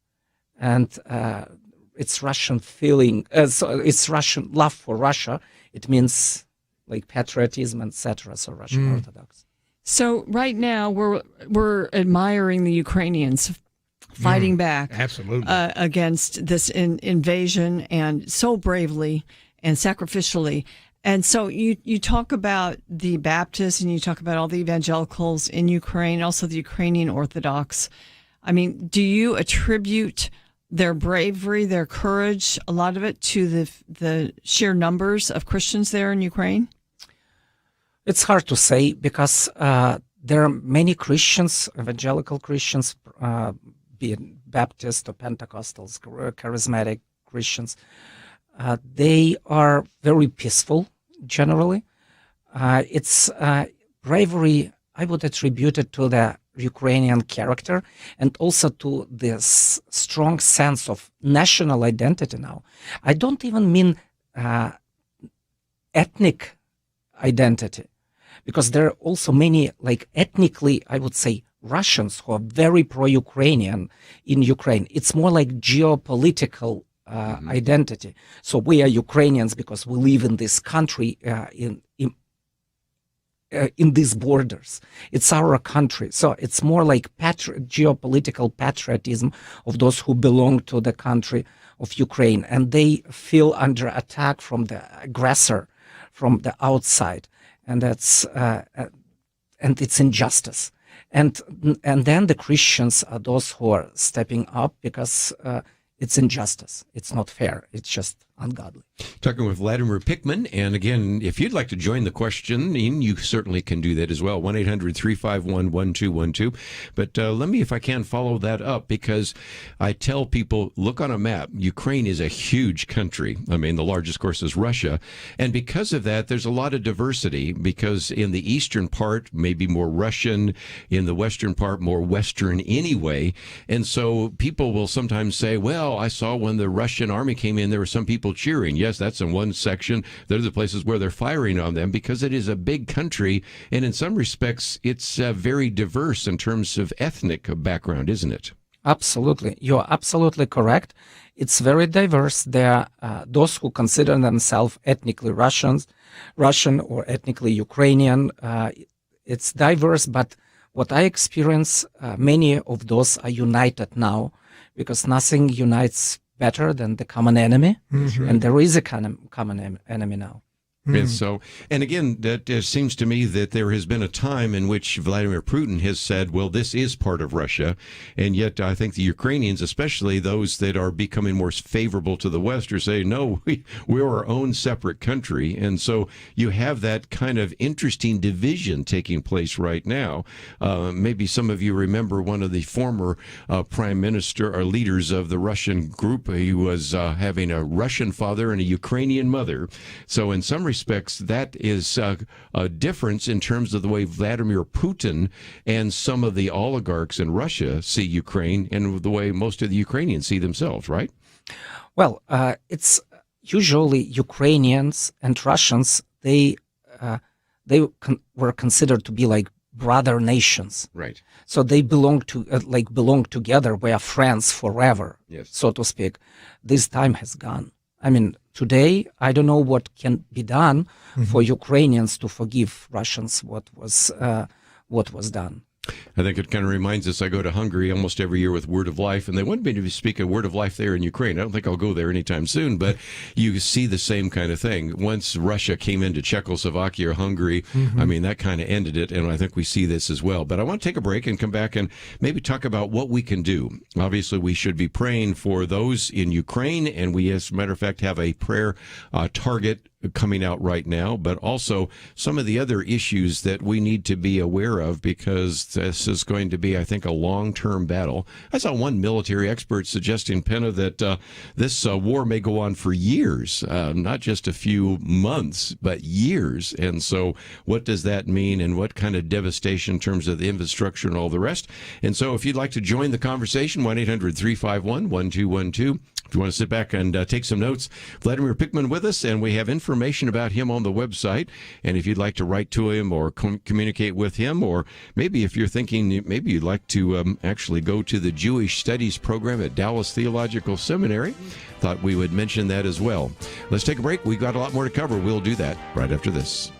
and it's Russian feeling. So it's Russian love for Russia. It means like patriotism, etc. So Russian Orthodox. So right now we're admiring the Ukrainians fighting back absolutely against this invasion, and so bravely and sacrificially. And so you talk about the Baptists and you talk about all the evangelicals in Ukraine, also the Ukrainian Orthodox. I mean, do you attribute their bravery, their courage, a lot of it to the sheer numbers of Christians there in Ukraine? It's hard to say because there are many Christians, evangelical Christians, be it Baptist or Pentecostals, charismatic Christians. They are very peaceful, generally. It's bravery, I would attribute it to the Ukrainian character and also to this strong sense of national identity now. I don't even mean ethnic identity, because there are also many, like ethnically, I would say, Russians who are very pro-Ukrainian in Ukraine. It's more like geopolitical identity. So we are Ukrainians because we live in this country, in these borders. It's our country. So it's more like geopolitical patriotism of those who belong to the country of Ukraine. And they feel under attack from the aggressor, from the outside. And that's and it's injustice. And then the Christians are those who are stepping up because it's injustice. It's not fair. It's just ungodly. Talking with Vladimir Pikman. And again, if you'd like to join the questioning, you certainly can do that as well. 1-800-351-1212. But let me, if I can, follow that up, because I tell people, look on a map. Ukraine is a huge country. I mean, the largest, of course, is Russia. And because of that, there's a lot of diversity, because in the eastern part, maybe more Russian, in the western part, more Western anyway. And so people will sometimes say, well, I saw when the Russian army came in, there were some people cheering. Yes, that's in one section. There are the places where they're firing on them, because it is a big country. And in some respects, it's very diverse in terms of ethnic background, isn't it? Absolutely. You're absolutely correct. It's very diverse. There are those who consider themselves ethnically Russian or ethnically Ukrainian. It's diverse, but what I experience, many of those are united now, because nothing unites better than the common enemy. Mm-hmm. And there is a common enemy now. And so, and again, that seems to me that there has been a time in which Vladimir Putin has said, well, this is part of Russia. And yet I think the Ukrainians, especially those that are becoming more favorable to the West, are saying, no, we're our own separate country. And so you have that kind of interesting division taking place right now. Maybe some of you remember one of the former prime minister or leaders of the Russian group. He was having a Russian father and a Ukrainian mother. So in some respects, that is a difference in terms of the way Vladimir Putin and some of the oligarchs in Russia see Ukraine, and the way most of the Ukrainians see themselves, right? Well, it's usually Ukrainians and Russians, they were considered to be like brother nations. Right. So they belong together. We are friends forever, yes, so to speak. This time has gone. I mean, today, I don't know what can be done for Ukrainians to forgive Russians what was done. I think it kind of reminds us, I go to Hungary almost every year with Word of Life, and they want me to speak a Word of Life there in Ukraine. I don't think I'll go there anytime soon, but you see the same kind of thing. Once Russia came into Czechoslovakia or Hungary, I mean, that kind of ended it, and I think we see this as well. But I want to take a break and come back and maybe talk about what we can do. Obviously, we should be praying for those in Ukraine, and we, as a matter of fact, have a prayer target coming out right now, but also some of the other issues that we need to be aware of, because this is going to be, I think, a long-term battle. I saw one military expert suggesting, Penna, that this war may go on for years, not just a few months, but years. And so what does that mean, and what kind of devastation in terms of the infrastructure and all the rest? And so if you'd like to join the conversation, 1-800-351-1212. If you want to sit back and take some notes, Vladimir Pikman with us, and we have information about him on the website. And if you'd like to write to him or communicate with him, or maybe if you're thinking maybe you'd like to actually go to the Jewish Studies program at Dallas Theological Seminary, thought we would mention that as well. Let's take a break. We've got a lot more to cover. We'll do that right after this.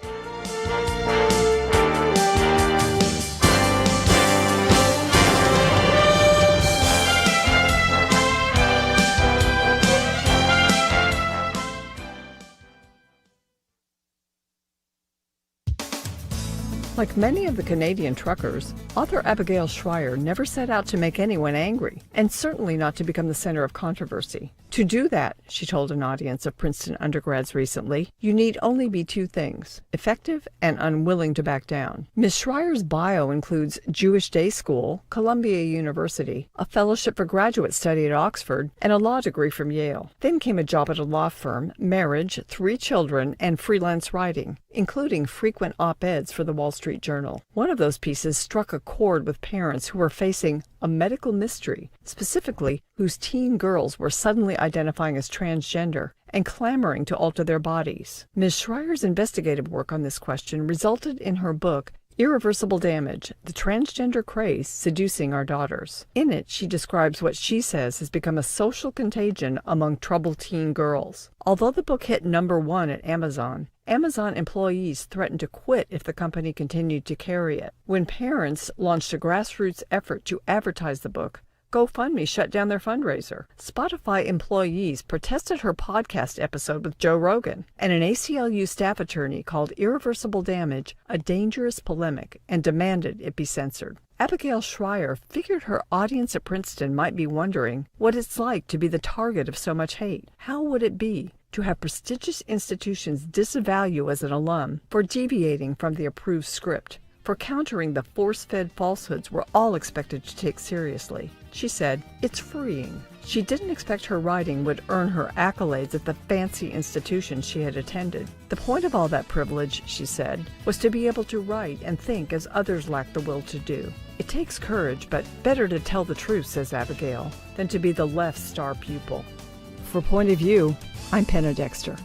Like many of the Canadian truckers, author Abigail Schreier never set out to make anyone angry, and certainly not to become the center of controversy. To do that, she told an audience of Princeton undergrads recently, you need only be two things, effective and unwilling to back down. Ms. Schreier's bio includes Jewish Day School, Columbia University, a fellowship for graduate study at Oxford, and a law degree from Yale. Then came a job at a law firm, marriage, 3 children, and freelance writing, including frequent op-eds for the Wall Street Journal. One of those pieces struck a chord with parents who were facing a medical mystery, specifically whose teen girls were suddenly identifying as transgender and clamoring to alter their bodies. Ms. Schreier's investigative work on this question resulted in her book, Irreversible Damage, The Transgender Craze Seducing Our Daughters. In it, she describes what she says has become a social contagion among troubled teen girls. Although the book hit #1 at Amazon employees threatened to quit if the company continued to carry it. When parents launched a grassroots effort to advertise the book, GoFundMe shut down their fundraiser. Spotify employees protested her podcast episode with Joe Rogan, and an ACLU staff attorney called Irreversible Damage a dangerous polemic and demanded it be censored. Abigail Schreier figured her audience at Princeton might be wondering what it's like to be the target of so much hate. How would it be to have prestigious institutions disavow you as an alum for deviating from the approved script, for countering the force-fed falsehoods we're all expected to take seriously? She said, it's freeing. She didn't expect her writing would earn her accolades at the fancy institution she had attended. The point of all that privilege, she said, was to be able to write and think as others lacked the will to do. It takes courage, but better to tell the truth, says Abigail, than to be the left's star pupil. For Point of View, I'm Penna Dexter.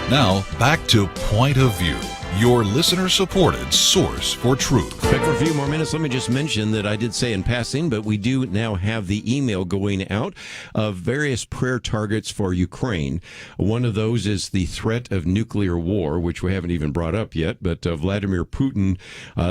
Now, back to Point of View, your listener-supported source for truth. Back for a few more minutes, let me just mention that I did say in passing, but we do now have the email going out of various prayer targets for Ukraine. One of those is the threat of nuclear war, which we haven't even brought up yet, but Vladimir Putin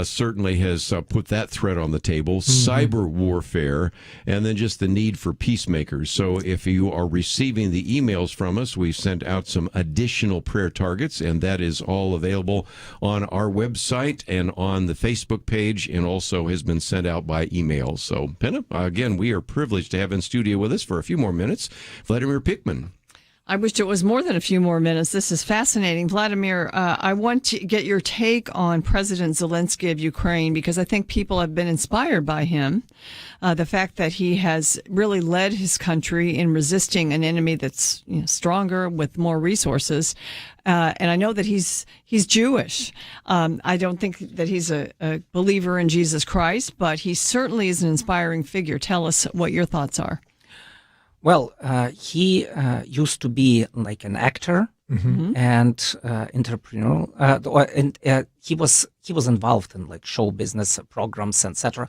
certainly has put that threat on the table, cyber warfare, and then just the need for peacemakers. So if you are receiving the emails from us, we've sent out some additional prayer targets, and that is all available on our website and on the Facebook page, and also has been sent out by email. So, Penna, again, we are privileged to have in studio with us for a few more minutes Vladimir Pikman. I wished it was more than a few more minutes. This is fascinating. Vladimir, I want to get your take on President Zelensky of Ukraine, because I think people have been inspired by him. The fact that he has really led his country in resisting an enemy that's stronger with more resources. And I know that he's Jewish. I don't think that he's a believer in Jesus Christ, but he certainly is an inspiring figure. Tell us what your thoughts are. Well, he used to be like an actor and entrepreneurial. He was involved in like show business programs, etc.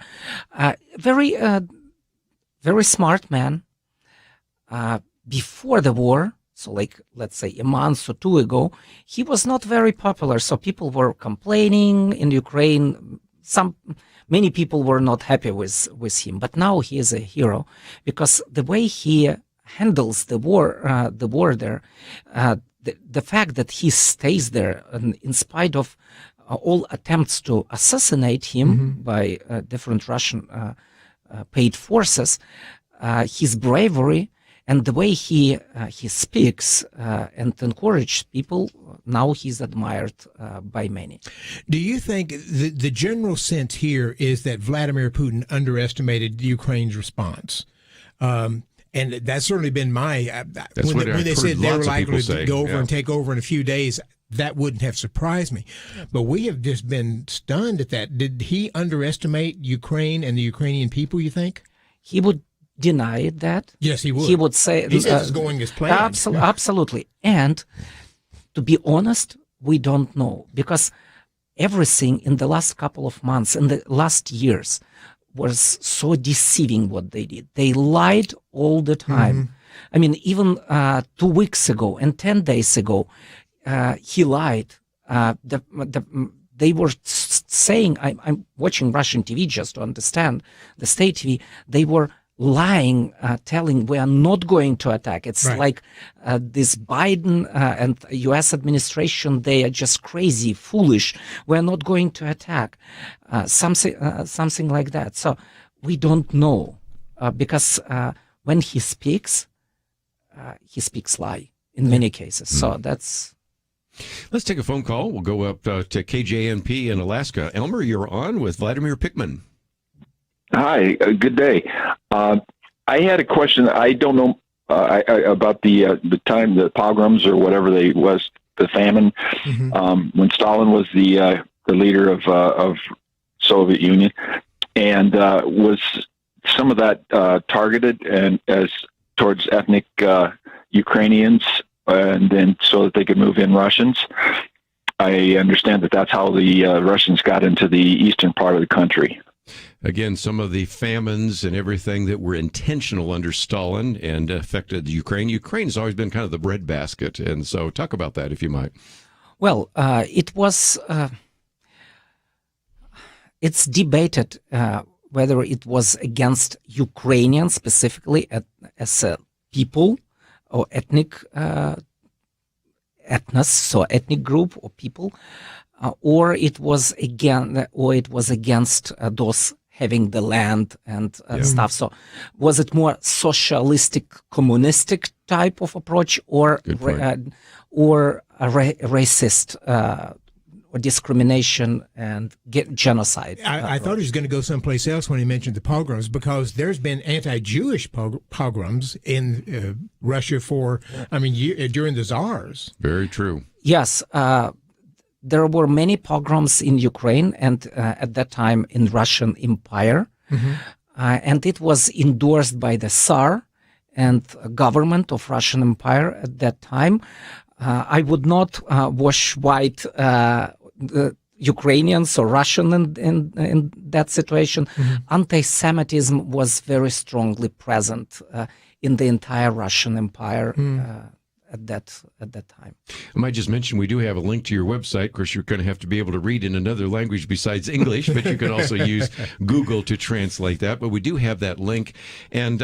Very smart man. Before the war, so like let's say a month or two ago, he was not very popular. So people were complaining in Ukraine. Many people were not happy with him. But now he is a hero because the way he handles the war there, the fact that he stays there in spite of all attempts to assassinate him by different Russian paid forces, his bravery and the way he speaks and encourages people, now he's admired by many. Do you think the general sense here is that Vladimir Putin underestimated Ukraine's response? And that's certainly been my when they said they were likely to go over and take over in a few days. That wouldn't have surprised me, but we have just been stunned at that. Did he underestimate Ukraine and the Ukrainian people? You think he would deny that? Yes, he would. He would say he says it's going as planned. Absolutely. And to be honest, we don't know because everything in the last couple of months, in the last years, was so deceiving what they did. They lied all the time. I mean, even 2 weeks ago and 10 days ago, he lied. They were saying, I'm watching Russian TV just to understand the state TV. They were lying, telling we are not going to attack. It's like this Biden and U.S. administration, they are just crazy, foolish. We're not going to attack. Something like that. So we don't know because when he speaks lie in many cases. So that's... Let's take a phone call. We'll go up to KJNP in Alaska. Elmer, you're on with Vladimir Pikman. Hi, good day. I had a question. I don't know about the time, the pogroms or whatever they was, the famine, when Stalin was the leader of Soviet Union, and was some of that targeted and as towards ethnic Ukrainians, and then so that they could move in Russians. I understand that that's how the Russians got into the eastern part of the country. Again, some of the famines and everything that were intentional under Stalin and affected Ukraine. Ukraine has always been kind of the breadbasket, and so talk about that if you might. Well, it was. It's debated whether it was against Ukrainians specifically as a people or ethnic ethnos, so ethnic group or people, or it was against those having the land and stuff. So was it more socialistic, communistic type of approach, or racist or discrimination and genocide? I thought he was going to go someplace else when he mentioned the pogroms, because there's been anti-Jewish pogroms in Russia during the Tsars. Very true. Yes. There were many pogroms in Ukraine and at that time in Russian Empire. And it was endorsed by the Tsar and government of Russian Empire at that time. I would not wash white the Ukrainians or Russian in that situation. Anti-Semitism was very strongly present in the entire Russian Empire at that time. I might just mention we do have a link to your website. Of course, you're going to have to be able to read in another language besides English, but you can also use Google to translate that. But we do have that link. And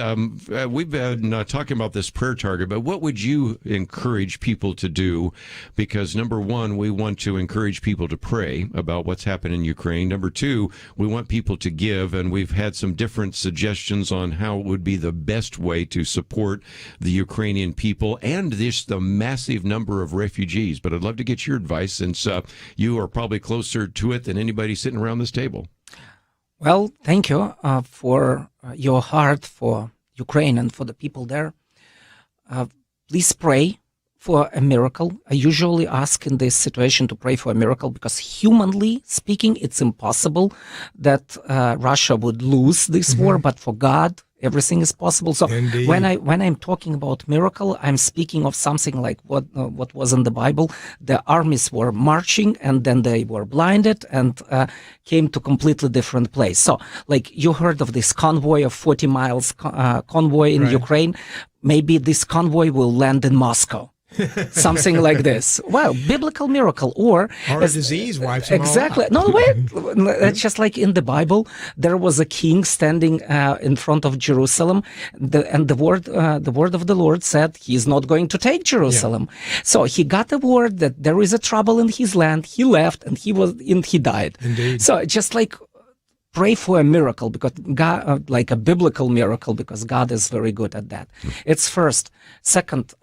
we've been talking about this prayer target, but what would you encourage people to do? Because number one, we want to encourage people to pray about what's happened in Ukraine. Number two, we want people to give, and we've had some different suggestions on how it would be the best way to support the Ukrainian people and the massive number of refugees. But I'd love to get your advice, since you are probably closer to it than anybody sitting around this table. Well, thank you for your heart for Ukraine and for the people there. Please pray for a miracle. I usually ask in this situation to pray for a miracle because humanly speaking, it's impossible that Russia would lose this war, but for God, everything is possible. So Indeed. when I'm talking about miracle, I'm speaking of something like what was in the Bible. The armies were marching, and then they were blinded and came to completely different place. So, like you heard of this convoy of 40 miles convoy in Ukraine. Maybe this convoy will land in Moscow. Something like this. Well, biblical miracle, or a disease wipes them exactly. all out. No, wait. It's just like in the Bible, there was a king standing in front of Jerusalem, and the word of the Lord said he's not going to take Jerusalem. Yeah. So he got a word that there is a trouble in his land. He left, and he died. Indeed. So just like. Pray for a miracle, because God, like a biblical miracle, because God is very good at that. It's first. Second,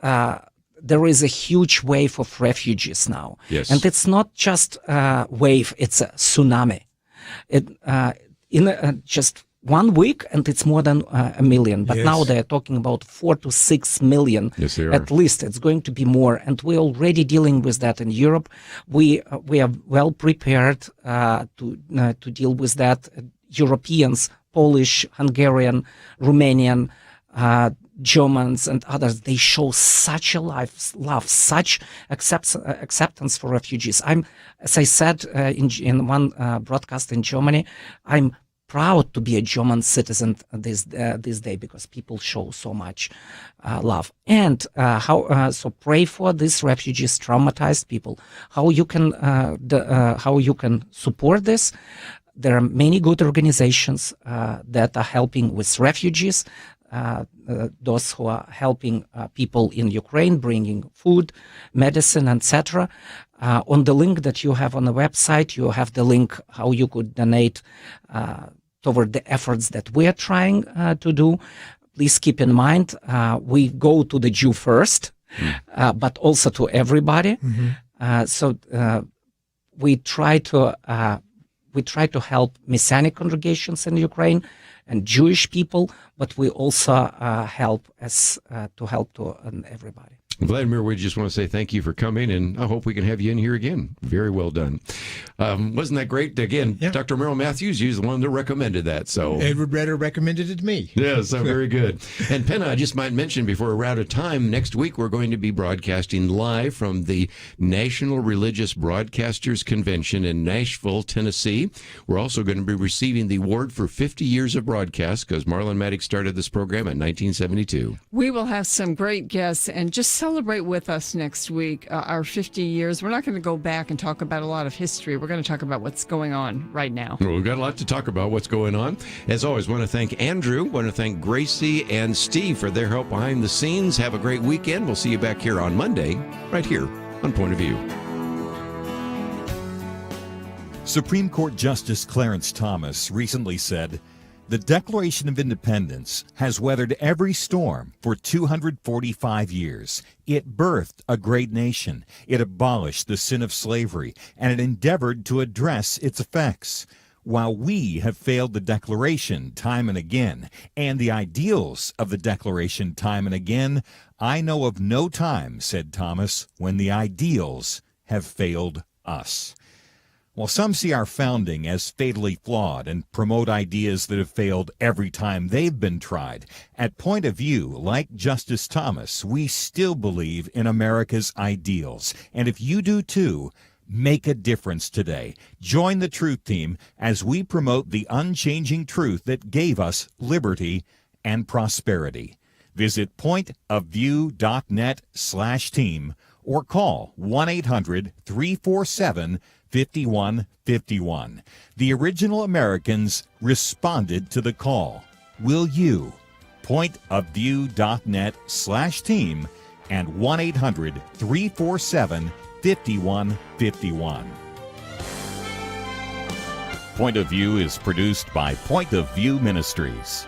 there is a huge wave of refugees now. Yes. And it's not just a wave, it's a tsunami. In just 1 week, and it's more than 1 million. But now they're talking about 4 to 6 million. Yes, they are. At least it's going to be more. And we're already dealing with that in Europe. We are well prepared to deal with that. Europeans, Polish, Hungarian, Romanian, Germans and others, they show such a love, such acceptance for refugees. As I said in one broadcast in Germany, I'm proud to be a German citizen this day, because people show so much love. And so pray for these refugees, traumatized people. How you can support this? There are many good organizations that are helping with refugees. Those who are helping people in Ukraine, bringing food, medicine, etc. On the link that you have on the website, you have the link how you could donate toward the efforts that we are trying to do. Please keep in mind, we go to the Jew first, but also to everybody. So we try to help Messianic congregations in Ukraine and Jewish people, but we also help to everybody. Vladimir, we just want to say thank you for coming, and I hope we can have you in here again. Very well done. Wasn't that great? Again, Dr. Merrill Matthews, you're the one that recommended that. So Edward Redder recommended it to me. Yeah, so very good. And Penna, I just might mention before we're out of time, next week we're going to be broadcasting live from the National Religious Broadcasters Convention in Nashville, Tennessee. We're also going to be receiving the award for 50 years of broadcast, because Marlon Maddox started this program in 1972. We will have some great guests, and just celebrate with us next week our 50 years. We're not going to go back and talk about a lot of history. We're going to talk about what's going on right now. Well, we've got a lot to talk about what's going on. As always, want to thank Andrew, want to thank Gracie and Steve for their help behind the scenes. Have a great weekend. We'll see you back here on Monday, right here on Point of View. Supreme Court Justice Clarence Thomas recently said, "The Declaration of Independence has weathered every storm for 245 years. It birthed a great nation. It abolished the sin of slavery, and it endeavored to address its effects. While we have failed the Declaration time and again, and the ideals of the Declaration time and again, I know of no time," said Thomas, "when the ideals have failed us." While some see our founding as fatally flawed and promote ideas that have failed every time they've been tried, at Point of View, like Justice Thomas, we still believe in America's ideals. And if you do too, make a difference today. Join the Truth Team as we promote the unchanging truth that gave us liberty and prosperity. Visit pointofview.net/team or call 1-800-347-5151. The original Americans responded to the call. Will you? Pointofview.net/team and 1-800-347-5151. Point of View is produced by Point of View Ministries.